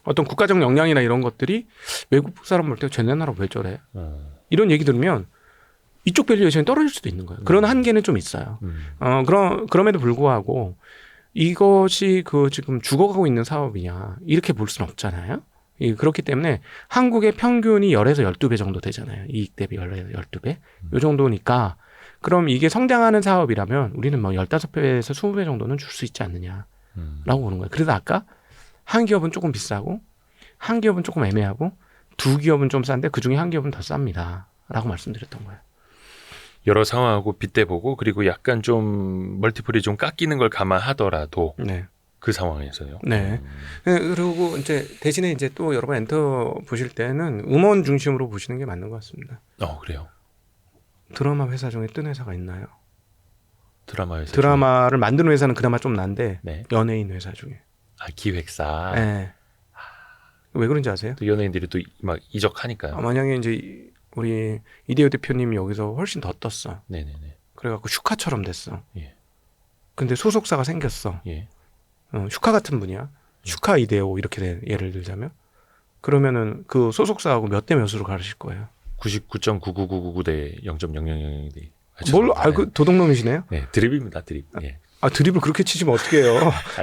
어떤 국가적 역량이나 이런 것들이 외국 사람 볼 때 쟤네 나라 왜 저래? 이런 얘기 들으면 이쪽 밸류에이션이 떨어질 수도 있는 거예요. 그런 한계는 좀 있어요. 그럼에도 불구하고 이것이 지금 죽어가고 있는 사업이냐 이렇게 볼 수는 없잖아요. 그렇기 때문에 한국의 평균이 10에서 12배 정도 되잖아요. 이익 대비 10에서 12배. 이 정도니까 그럼 이게 성장하는 사업이라면 우리는 뭐 15배에서 20배 정도는 줄 수 있지 않느냐라고 보는 거예요. 그래서 아까 한 기업은 조금 비싸고 한 기업은 조금 애매하고 두 기업은 좀 싼데 그중에 한 기업은 더 쌉니다. 라고 말씀드렸던 거예요. 여러 상황하고 빗대보고 그리고 약간 좀 멀티플이 좀 깎이는 걸 감안하더라도 네. 그 상황에서요. 네. 그리고 이제 대신에 이제 또 여러분 엔터 보실 때는 음원 중심으로 보시는 게 맞는 것 같습니다. 그래요. 드라마 회사 중에 뜬 회사가 있나요? 드라마 회사. 드라마를 만드는 회사는 그나마 좀 난데 네. 연예인 회사 중에. 기획사. 네. 왜 그런지 아세요? 또 연예인들이 또 막 이적하니까요. 만약에 이제 우리 이대호 대표님이 여기서 훨씬 더 떴어. 네네네. 그래갖고 슈카처럼 됐어. 예. 근데 소속사가 생겼어. 예. 슈카 같은 분이야. 슈카 이대호 이렇게 예를 들자면 그러면은 그 소속사하고 몇 대 몇으로 가르칠 거예요. 99.99999 대 0.0000대. 뭘 알고 도둑놈이시네요? 네, 드립입니다, 드립. 예. 드립을 그렇게 치시면 어떡해요?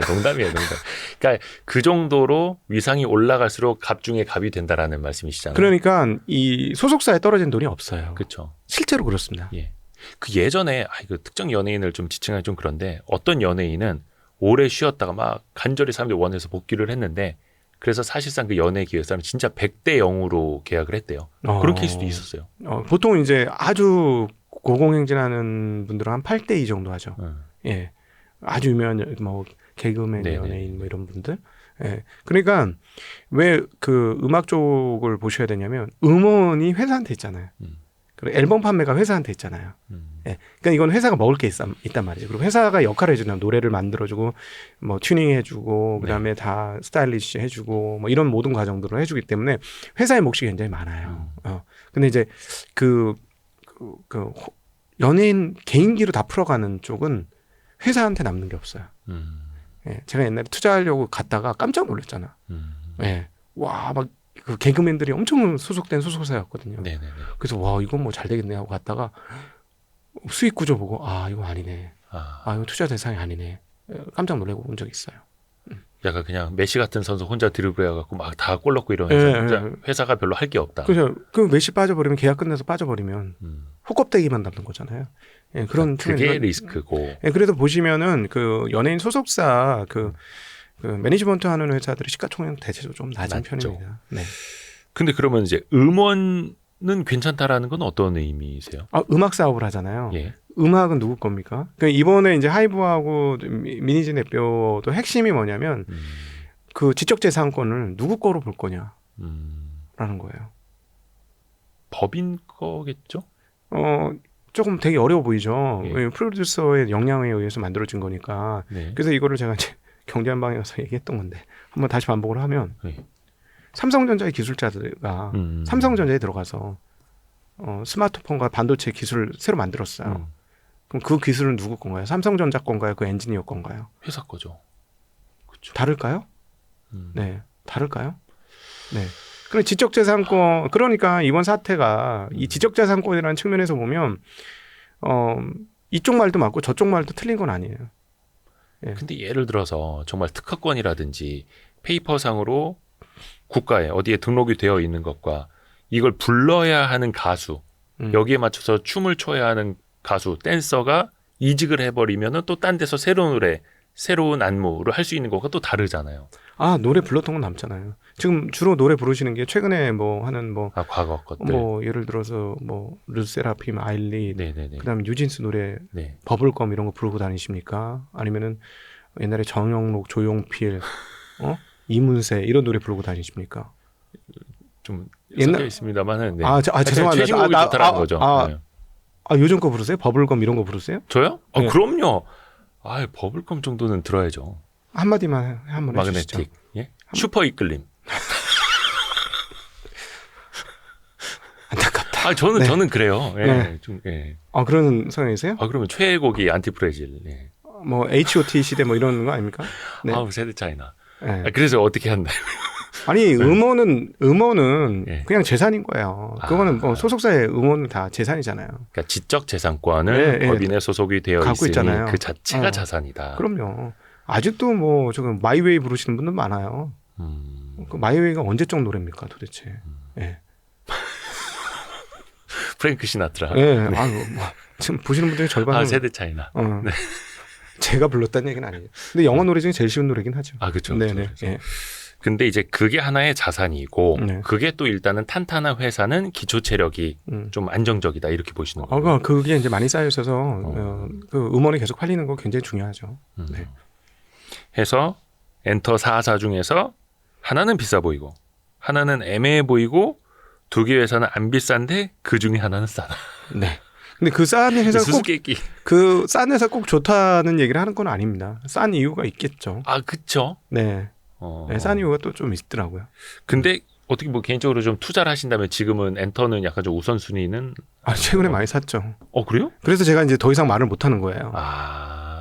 농담이에요, 농담. 그러니까 그 정도로 위상이 올라갈수록 갑 중에 갑이 된다라는 말씀이시잖아요. 그러니까 이 소속사에 떨어진 돈이 없어요. 그렇죠. 실제로 그렇습니다. 예. 그 예전에 이거 특정 연예인을 좀 지칭하기 좀 그런데 어떤 연예인은 오래 쉬었다가 막 간절히 사람들이 원해서 복귀를 했는데 그래서 사실상 그 연예 기획사는 진짜 100대 0으로 계약을 했대요. 그런 케이스도 있었어요. 보통 이제 아주 고공행진하는 분들은 한 8대 2 정도 하죠. 예. 아주 유명한 뭐 개그맨, 네네. 연예인 뭐 이런 분들. 예. 그러니까 왜 그 음악 쪽을 보셔야 되냐면 음원이 회사한테 있잖아요. 그리고 앨범 판매가 회사한테 있잖아요. 예. 그러니까 이건 회사가 먹을 게 있단 말이죠. 그리고 회사가 역할을 해주는 노래를 만들어주고 뭐 튜닝해주고 그다음에 다 스타일리시 해주고 뭐 이런 모든 과정들을 해주기 때문에 회사의 몫이 굉장히 많아요. 근데 이제 그 연예인 개인기로 다 풀어가는 쪽은 회사한테 남는 게 없어요. 예, 제가 옛날에 투자하려고 갔다가 깜짝 놀랐잖아. 예, 와, 막 그 개그맨들이 엄청 소속된 소속사였거든요. 네네네. 그래서 와, 이건 뭐 잘 되겠네 하고 갔다가 수익 구조 보고 이거 아니네. 이거 투자 대상이 아니네. 깜짝 놀라고 온 적이 있어요. 약간 그냥 메시 같은 선수 혼자 드리블해갖고 막 다 골 넣고 이러면서 진짜 회사가 별로 할 게 없다. 그래서 그 메시 빠져버리면 계약 끝내서 빠져버리면 호껍데기만 남는 거잖아요. 예, 그런 그게 리스크고. 예, 그래서 보시면은 그 연예인 소속사 그 매니지먼트 하는 회사들의 시가총액 대체적으로 좀 낮은 낮죠. 편입니다. 네. 근데 그러면 이제 음원은 괜찮다라는 건 어떤 의미세요? 음악 사업을 하잖아요. 예. 음악은 누구 겁니까? 그러니까 이번에 이제 하이브하고 민희진 대표도 핵심이 뭐냐면 그 지적재산권을 누구 거로 볼 거냐라는 거예요. 법인 거겠죠? 조금 되게 어려워 보이죠. 예. 프로듀서의 역량에 의해서 만들어진 거니까. 네. 그래서 이거를 제가 이제 경제한방에 가서 얘기했던 건데 한번 다시 반복을 하면 네. 삼성전자의 기술자들가 삼성전자에 들어가서 스마트폰과 반도체 기술을 새로 만들었어요. 그럼 그 기술은 누구 건가요? 삼성전자 건가요? 그 엔지니어 건가요? 회사 거죠. 그렇죠. 다를까요? 네, 다를까요? 네. 그럼 지적재산권, 그러니까 이번 사태가 이 지적재산권이라는 측면에서 보면 이쪽 말도 맞고 저쪽 말도 틀린 건 아니에요. 예. 근데 예를 들어서 정말 특허권이라든지 페이퍼상으로 국가에 어디에 등록이 되어 있는 것과 이걸 불러야 하는 가수, 여기에 맞춰서 춤을 춰야 하는 가수, 댄서가 이직을 해버리면은 또 딴 데서 새로운 노래, 새로운 안무를 할 수 있는 거가 또 다르잖아요. 노래 불렀던 건 남잖아요. 지금 주로 노래 부르시는 게 최근에 뭐 하는 뭐 과거 것들. 뭐 예를 들어서 뭐 르세라핌, 아일리, 네네네. 그다음에 뉴진스 노래 네. 버블검 이런 거 부르고 다니십니까? 아니면은 옛날에 정영록, 조용필, 이문세 이런 노래 부르고 다니십니까? 좀 섞여 있습니다만은. 네. 죄송합니다. 최신곡이 좋다라는 거죠. 네. 아, 요즘 거 부르세요? 버블검 이런 거 부르세요? 저요? 네. 그럼요. 아, 버블검 정도는 들어야죠. 한마디만 한번 해주시죠. 마그네틱. 예? 슈퍼 이끌림. 안타깝다. 아, 저는 네. 저는 그래요. 예. 네. 좀 예. 아, 그런 성향이세요? 아, 그러면 최애곡이 안티프레질. 예. 뭐 H.O.T 시대 뭐 이런 거 아닙니까? 네. 아우, 세대 차이나. 네. 아, 그래서 어떻게 한다. 아니 음원은 예. 그냥 재산인 거예요. 그거는 뭐 소속사의 음원은 다 재산이잖아요. 그러니까 지적 재산권을 네, 법인에 소속이 되어 갖고 있으니 있잖아요. 그 자체가 자산이다. 그럼요. 아직도 뭐 지금 마이웨이 부르시는 분들 많아요. 그 마이웨이가 언제적 노래입니까 도대체? 예. 프랭크 시나트라. 예. 아유, 뭐, 지금 보시는 분들의 절반은 아, 세대 차이나. 네. 제가 불렀다는 얘기는 아니에요. 근데 영어 노래 중에 제일 쉬운 노래긴 하죠. 아, 그렇죠. 네네. 예. 근데 이제 그게 하나의 자산이고 네. 그게 또 일단은 탄탄한 회사는 기초 체력이 음. 좀 안정적이다 이렇게 보시는 거예요. 그게 이제 많이 쌓여 있어서 그 음원이 계속 팔리는 거 굉장히 중요하죠. 네. 해서 엔터 4사 중에서 하나는 비싸 보이고 하나는 애매해 보이고 두 개 회사는 안 비싼데 그 중에 하나는 싸다. 네. 근데 그 싼 회사가 꼭 수수께끼. 그 싼 회사 꼭 좋다는 얘기를 하는 건 아닙니다. 싼 이유가 있겠죠. 아, 그쵸. 네. 네, 싼 이유가 또 좀 있더라고요. 근데 어떻게 뭐 개인적으로 좀 투자를 하신다면 지금은 엔터는 약간 좀 우선순위는 최근에 많이 샀죠. 그래요? 그래서 제가 이제 더 이상 말을 못 하는 거예요.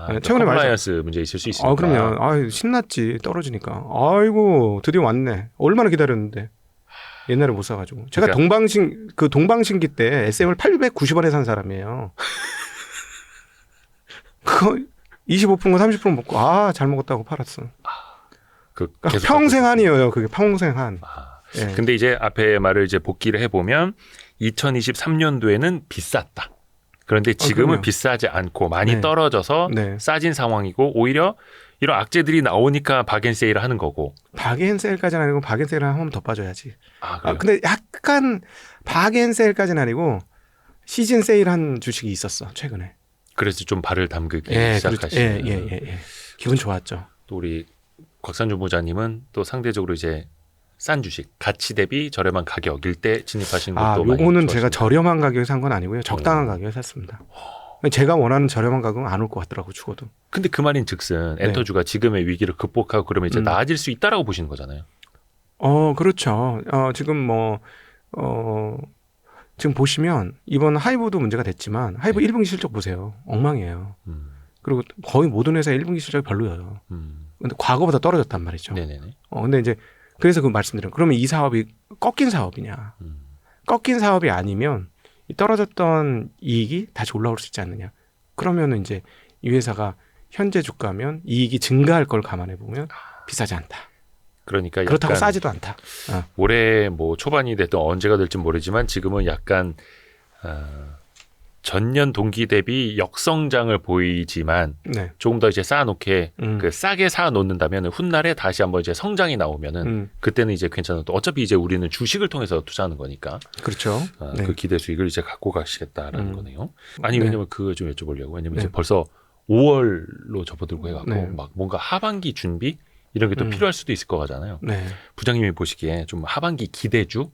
네, 최근에 많이 컴플라이언스 문제 있을 수 있으니까. 그럼요. 신났지. 떨어지니까. 아이고, 드디어 왔네. 얼마나 기다렸는데. 옛날에 못 사가지고. 제가 그러니까. 동방신기 때 SM을 890원에 산 사람이에요. 그거 25%, 30% 먹고, 잘 먹었다고 팔았어. 그러니까 계속 평생 한이에요. 그게 평생 한. 예. 근데 이제 앞에 말을 이제 복기를 해보면 2023년도에는 비쌌다. 그런데 지금은 그럼요. 비싸지 않고 많이 네. 떨어져서 네. 싸진 상황이고 오히려 이런 악재들이 나오니까 박앤세일을 하는 거고. 박앤세일까지는 아니고 박앤세일은 한 번 더 빠져야지. 그래요? 근데 약간 박앤세일까지는 아니고 시즌 세일한 주식이 있었어 최근에. 그래서 좀 발을 담그기 그렇죠. 시작하시는. 예. 기분 좋았죠. 또 우리 곽산준 부자님은 또 상대적으로 이제 싼 주식, 가치 대비 저렴한 가격일 때 진입하시는 것도 많이 요거는 제가 좋아하시는 저렴한 가격에 산 건 아니고요. 적당한 가격에 샀습니다. 제가 원하는 저렴한 가격은 안 올 것 같더라고 죽어도. 근데 그 말인 즉슨 엔터주가 지금의 위기를 극복하고 그러면 이제 나아질 수 있다라고 보시는 거잖아요. 그렇죠. 지금 지금 보시면 이번 하이브도 문제가 됐지만 하이브 1분기 실적 보세요. 엉망이에요. 그리고 거의 모든 회사 1분기 실적이 별로예요. 근데 과거보다 떨어졌단 말이죠. 네네네. 근데 이제 그래서 그 말씀드려요. 그러면 이 사업이 꺾인 사업이냐? 꺾인 사업이 아니면 이 떨어졌던 이익이 다시 올라올 수 있지 않느냐? 그러면은 이제 이 회사가 현재 주가면 이익이 증가할 걸 감안해 보면 비싸지 않다. 그러니까 그렇다고 약간 싸지도 않다. 올해 뭐 초반이 됐든 언제가 될지 모르지만 지금은 약간 전년 동기 대비 역성장을 보이지만 네. 조금 더 이제 쌓아놓게 그 싸게 쌓아놓는다면 훗날에 다시 한번 이제 성장이 나오면은 그때는 이제 괜찮아. 또 어차피 이제 우리는 주식을 통해서 투자하는 거니까. 그렇죠. 네. 그 기대 수익을 이제 갖고 가시겠다라는 거네요. 아니 네. 왜냐면 그거 좀 여쭤보려고. 왜냐면 네. 이제 벌써 5월로 접어들고 해갖고 네. 막 뭔가 하반기 준비 이런 게 또 필요할 수도 있을 거 같잖아요. 네. 부장님이 보시기에 좀 하반기 기대주,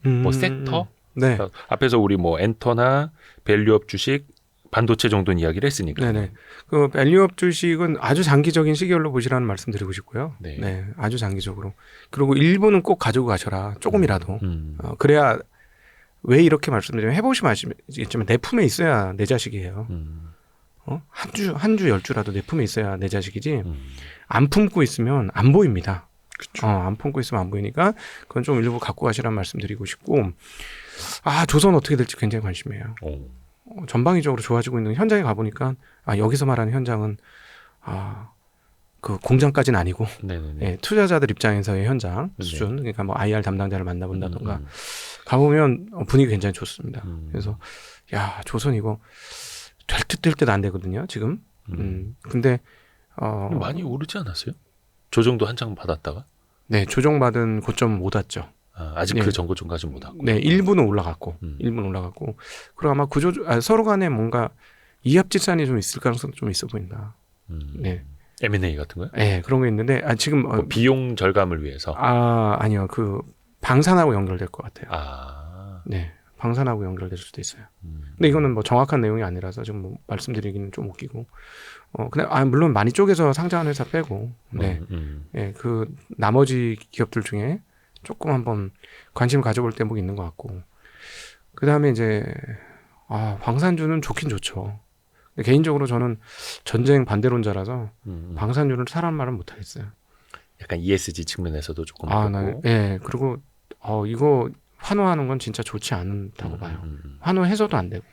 뭐 섹터, 네. 그러니까 앞에서 우리 뭐 엔터나 밸류업 주식, 반도체 정도는 이야기를 했으니까. 네네. 그 밸류업 주식은 아주 장기적인 시계열로 보시라는 말씀드리고 싶고요. 네. 네, 아주 장기적으로. 그리고 일부는 꼭 가지고 가셔라. 조금이라도. 그래야 왜 이렇게 말씀드리면 해보시면 아시겠지만 내 품에 있어야 내 자식이에요. 한 주 10주라도 내 품에 있어야 내 자식이지. 안 품고 있으면 안 보입니다. 그쵸. 안 품고 있으면 안 보이니까 그건 좀 일부 갖고 가시라는 말씀드리고 싶고. 조선 어떻게 될지 굉장히 관심이에요. 전방위적으로 좋아지고 있는 현장에 가보니까 여기서 말하는 현장은 그 공장까지는 아니고 네네네. 투자자들 입장에서의 현장 수준 그러니까 뭐 IR 담당자를 만나본다던가 가보면 분위기 굉장히 좋습니다. 그래서 조선 이거 될 듯 될 듯 안 되거든요 지금. 근데 많이 오르지 않았어요? 조정도 한창 받았다가? 네 조정받은 고점 못 왔죠. 아직 네. 그 전고점까지 못 왔고. 네, 일부는 올라갔고, 일부는 올라갔고, 그리고 아마 서로 간에 뭔가 이합집산이 좀 있을 가능성도 좀 있어 보인다. 네, M&A 같은 거요? 네 그런 게 있는데 지금 뭐 비용 절감을 위해서. 아니요, 그 방산하고 연결될 것 같아요. 아. 네, 방산하고 연결될 수도 있어요. 근데 이거는 뭐 정확한 내용이 아니라서 좀 뭐 말씀드리기는 좀 웃기고. 근데 물론 많이 쪼개서 상장한 회사 빼고, 네, 예, 그 나머지 기업들 중에 조금 한번 관심을 가져볼 대목이 있는 것 같고. 그 다음에 이제 방산주는 좋긴 좋죠. 근데 개인적으로 저는 전쟁 반대론자라서 방산주를 사람 말은 못 하겠어요. 약간 ESG 측면에서도 조금 예, 그리고 이거 환호하는 건 진짜 좋지 않다고 봐요. 환호해서도 안 되고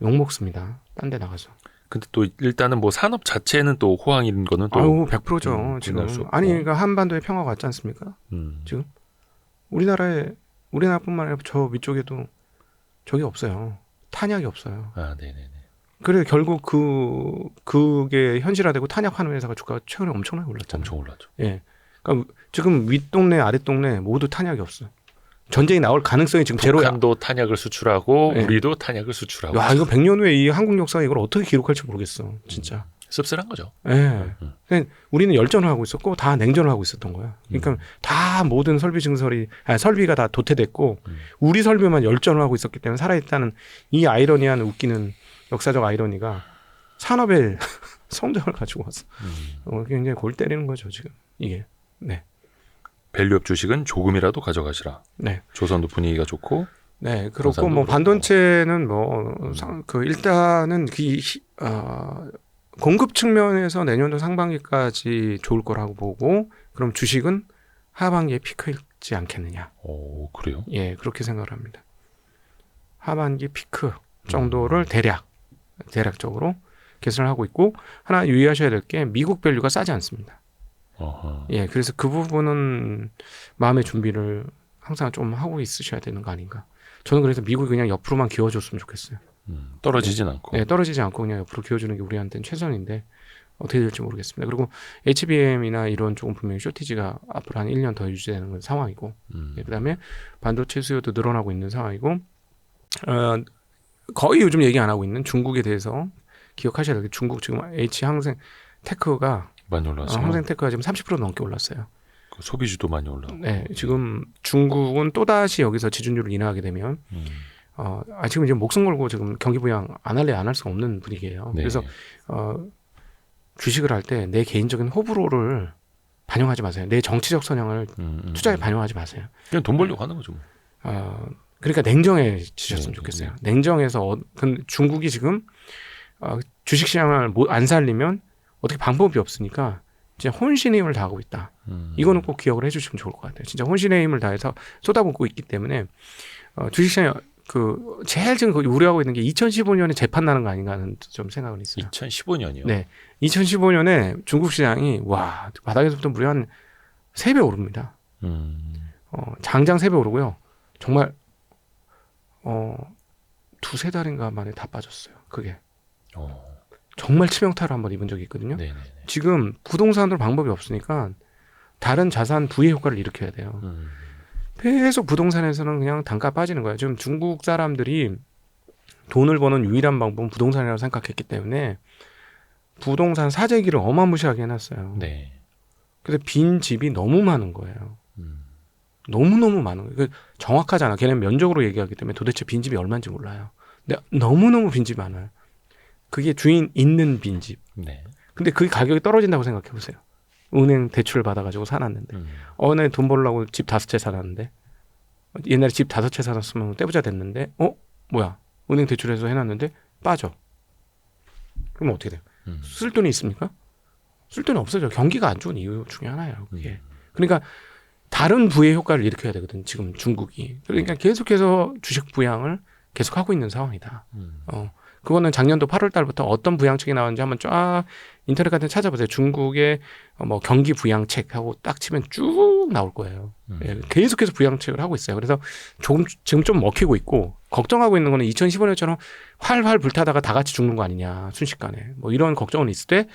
욕 먹습니다. 딴 데 나가서. 근데 또 일단은 뭐 산업 자체는 또 호황인 거는 또 100%죠. 지금 아니 그러니까 한반도에 평화가 왔지 않습니까? 지금 우리나라뿐만 아니라 저 위쪽에도 저게 없어요. 탄약이 없어요. 네네네. 그래 결국 그게 현실화되고 탄약하는 회사가 주가가 최근에 엄청나게 올랐잖아요. 엄청 올랐죠. 예. 그러니까 지금 윗동네 아랫동네 모두 탄약이 없어. 전쟁이 나올 가능성이 지금 제로야. 북한도 탄약을 수출하고 네. 우리도 탄약을 수출하고. 야, 이거 100년 후에 이 한국 역사가 이걸 어떻게 기록할지 모르겠어. 진짜. 씁쓸한 거죠. 예. 그러니까 우리는 열전을 하고 있었고 다 냉전을 하고 있었던 거야. 그러니까 다 모든 설비 증설이 설비가 다 도태됐고 우리 설비만 열전을 하고 있었기 때문에 살아있다는 이 아이러니한 웃기는 역사적 아이러니가 산업의 성장을 가지고 왔어. 굉장히 골 때리는 거죠 지금 이게. 네. 밸류업 주식은 조금이라도 가져가시라. 네. 조선도 분위기가 좋고. 네, 그렇고 뭐 반도체는 일단은 공급 측면에서 내년도 상반기까지 좋을 거라고 보고, 그럼 주식은 하반기에 피크일지 않겠느냐. 그래요? 예, 그렇게 생각을 합니다. 하반기 피크 정도를 대략적으로 계산을 하고 있고, 하나 유의하셔야 될 게 미국 밸류가 싸지 않습니다. 예, 그래서 그 부분은 마음의 준비를 항상 좀 하고 있으셔야 되는 거 아닌가. 저는 그래서 미국이 그냥 옆으로만 기워줬으면 좋겠어요. 떨어지진 않고. 네, 떨어지지 않고 그냥 옆으로 기워주는 게 우리한테는 최선인데 어떻게 될지 모르겠습니다. 그리고 HBM이나 이런 쪽은 분명히 쇼티지가 앞으로 한 1년 더 유지되는 상황이고, 그다음에 반도체 수요도 늘어나고 있는 상황이고, 거의 요즘 얘기 안 하고 있는 중국에 대해서 기억하셔야 돼요. 중국 지금 H항생 테크가 많이 올랐어요. 항생 테크가 지금 30% 넘게 올랐어요. 소비주도 많이 올라고. 네, 지금 중국은 또 다시 여기서 지준율을 인하하게 되면, 지금 이제 목숨 걸고 지금 경기 부양 안 할 수가 없는 분위기예요. 네. 그래서 주식을 할 때 내 개인적인 호불호를 반영하지 마세요. 내 정치적 성향을 투자에 반영하지 마세요. 그냥 돈 벌려고 하는 거죠. 그러니까 냉정해지셨으면 좋겠어요. 냉정해서 중국이 지금 주식시장을 안 살리면 어떻게 방법이 없으니까 진짜 혼신의 힘을 다하고 있다. 이거는 꼭 기억을 해주시면 좋을 것 같아요. 진짜 혼신의 힘을 다해서 쏟아붓고 있기 때문에 주식시장이 제일 지금 우려하고 있는 게 2015년에 재판 나는 거 아닌가 하는 좀 생각은 있어요. 2015년이요? 네. 2015년에 중국 시장이 바닥에서부터 무려 한 3배 오릅니다. 장장 3배 오르고요. 정말 두세 달인가 만에 다 빠졌어요. 그게. 정말 치명타를 한번 입은 적이 있거든요. 네네네. 지금 부동산으로 방법이 없으니까 다른 자산 부의 효과를 일으켜야 돼요. 계속 부동산에서는 그냥 단가 빠지는 거예요. 지금 중국 사람들이 돈을 버는 유일한 방법은 부동산이라고 생각했기 때문에 부동산 사재기를 어마무시하게 해놨어요. 네. 그래서 빈 집이 너무 많은 거예요. 너무너무 많은 거예요. 정확하잖아. 걔는 면적으로 얘기하기 때문에 도대체 빈집이 얼마인지 몰라요. 근데 너무너무 빈집이 많아요. 그게 주인 있는 빈집. 네. 근데 그 가격이 떨어진다고 생각해 보세요. 은행 대출을 받아가지고 사놨는데 어느 날 돈 벌려고 집 5채 사놨는데 옛날에 집 5채 사놨으면 떼부자 됐는데 뭐야 은행 대출해서 해놨는데 빠져. 그럼 어떻게 돼요? 쓸 돈이 있습니까? 쓸 돈이 없어져. 경기가 안 좋은 이유 중에 하나예요. 그게. 그러니까 다른 부의 효과를 일으켜야 되거든 지금 중국이. 그러니까 계속해서 주식 부양을 계속하고 있는 상황이다. 그거는 작년도 8월 달부터 어떤 부양책이 나왔는지 한번 쫙 인터넷 같은 데 찾아보세요. 중국의 뭐 경기 부양책하고 딱 치면 쭉 나올 거예요. 예, 계속해서 부양책을 하고 있어요. 그래서 지금 좀 먹히고 있고 걱정하고 있는 거는 2015년처럼 활활 불타다가 다 같이 죽는 거 아니냐 순식간에 뭐 이런 걱정은 있을 때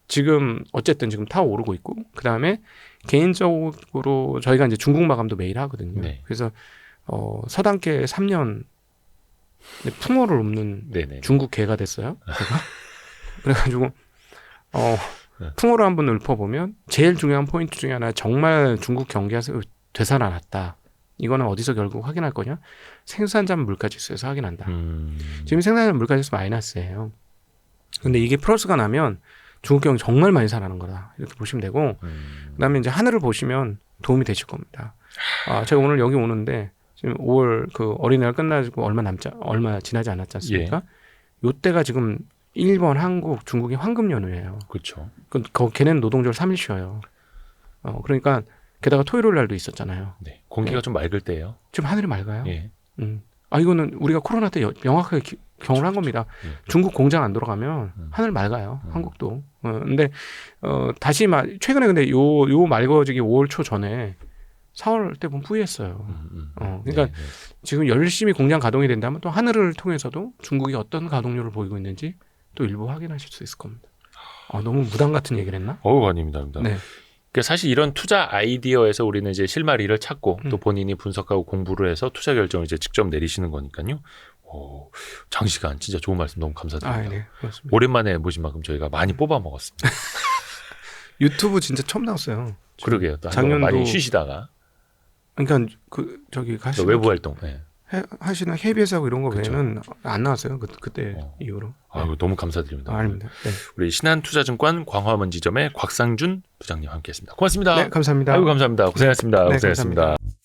지금 어쨌든 지금 타오 오르고 있고 그 다음에 개인적으로 저희가 이제 중국 마감도 매일 하거든요. 네. 그래서 서당계 3년 풍어를 읊는 네네. 중국 개가 됐어요. 제가. 그래가지고 풍어를 한번 읊어보면 제일 중요한 포인트 중에 하나 정말 중국 경기가 되살아났다. 이거는 어디서 결국 확인할 거냐? 생산자 물가지수에서 확인한다. 지금 생산자 물가지수 마이너스예요. 근데 이게 플러스가 나면 중국 경영 정말 많이 살아나는 거다. 이렇게 보시면 되고 그다음에 이제 하늘을 보시면 도움이 되실 겁니다. 제가 오늘 여기 오는데 지금 5월 그 어린이날 끝나고 얼마 지나지 않았지 않습니까? 요때가 지금 일본, 한국, 중국이 황금 연휴예요. 그렇죠. 걔네는 노동절 3일 쉬어요. 그러니까 게다가 토요일 날도 있었잖아요. 네. 공기가 좀 맑을 때예요. 지금 하늘이 맑아요. 예. 이거는 우리가 코로나 때 명확하게 경험을 한 겁니다. 예. 중국 공장 안 돌아가면 하늘 맑아요. 한국도. 근데 다시 최근에 근데 요 맑아지기 5월 초 전에 4월 때 보면 뿌이했어요. 그러니까 네, 네. 지금 열심히 공장 가동이 된다면 또 하늘을 통해서도 중국이 어떤 가동률을 보이고 있는지 또 일부 확인하실 수 있을 겁니다. 너무 무당 같은 얘기를 했나? 아닙니다. 네. 그러니까 사실 이런 투자 아이디어에서 우리는 이제 실마리를 찾고 또 본인이 분석하고 공부를 해서 투자 결정을 이제 직접 내리시는 거니까요. 장시간 진짜 좋은 말씀 너무 감사드립니다. 네, 그렇습니다. 오랜만에 모신 만큼 저희가 많이 뽑아 먹었습니다. 유튜브 진짜 처음 나왔어요. 그러게요. 또 작년도 많이 쉬시다가 그러니까 저기 외부 활동. 네. 하시는 KBS하고 이런 거 그쵸. 외에는 안 나왔어요. 그때 이후로. 아유, 너무 감사드립니다. 아닙니다. 네. 우리 신한투자증권 광화문 지점의 곽상준 부장님 함께했습니다. 고맙습니다. 네, 감사합니다. 아유, 감사합니다. 고생하셨습니다. 네, 고생하셨습니다. 감사합니다.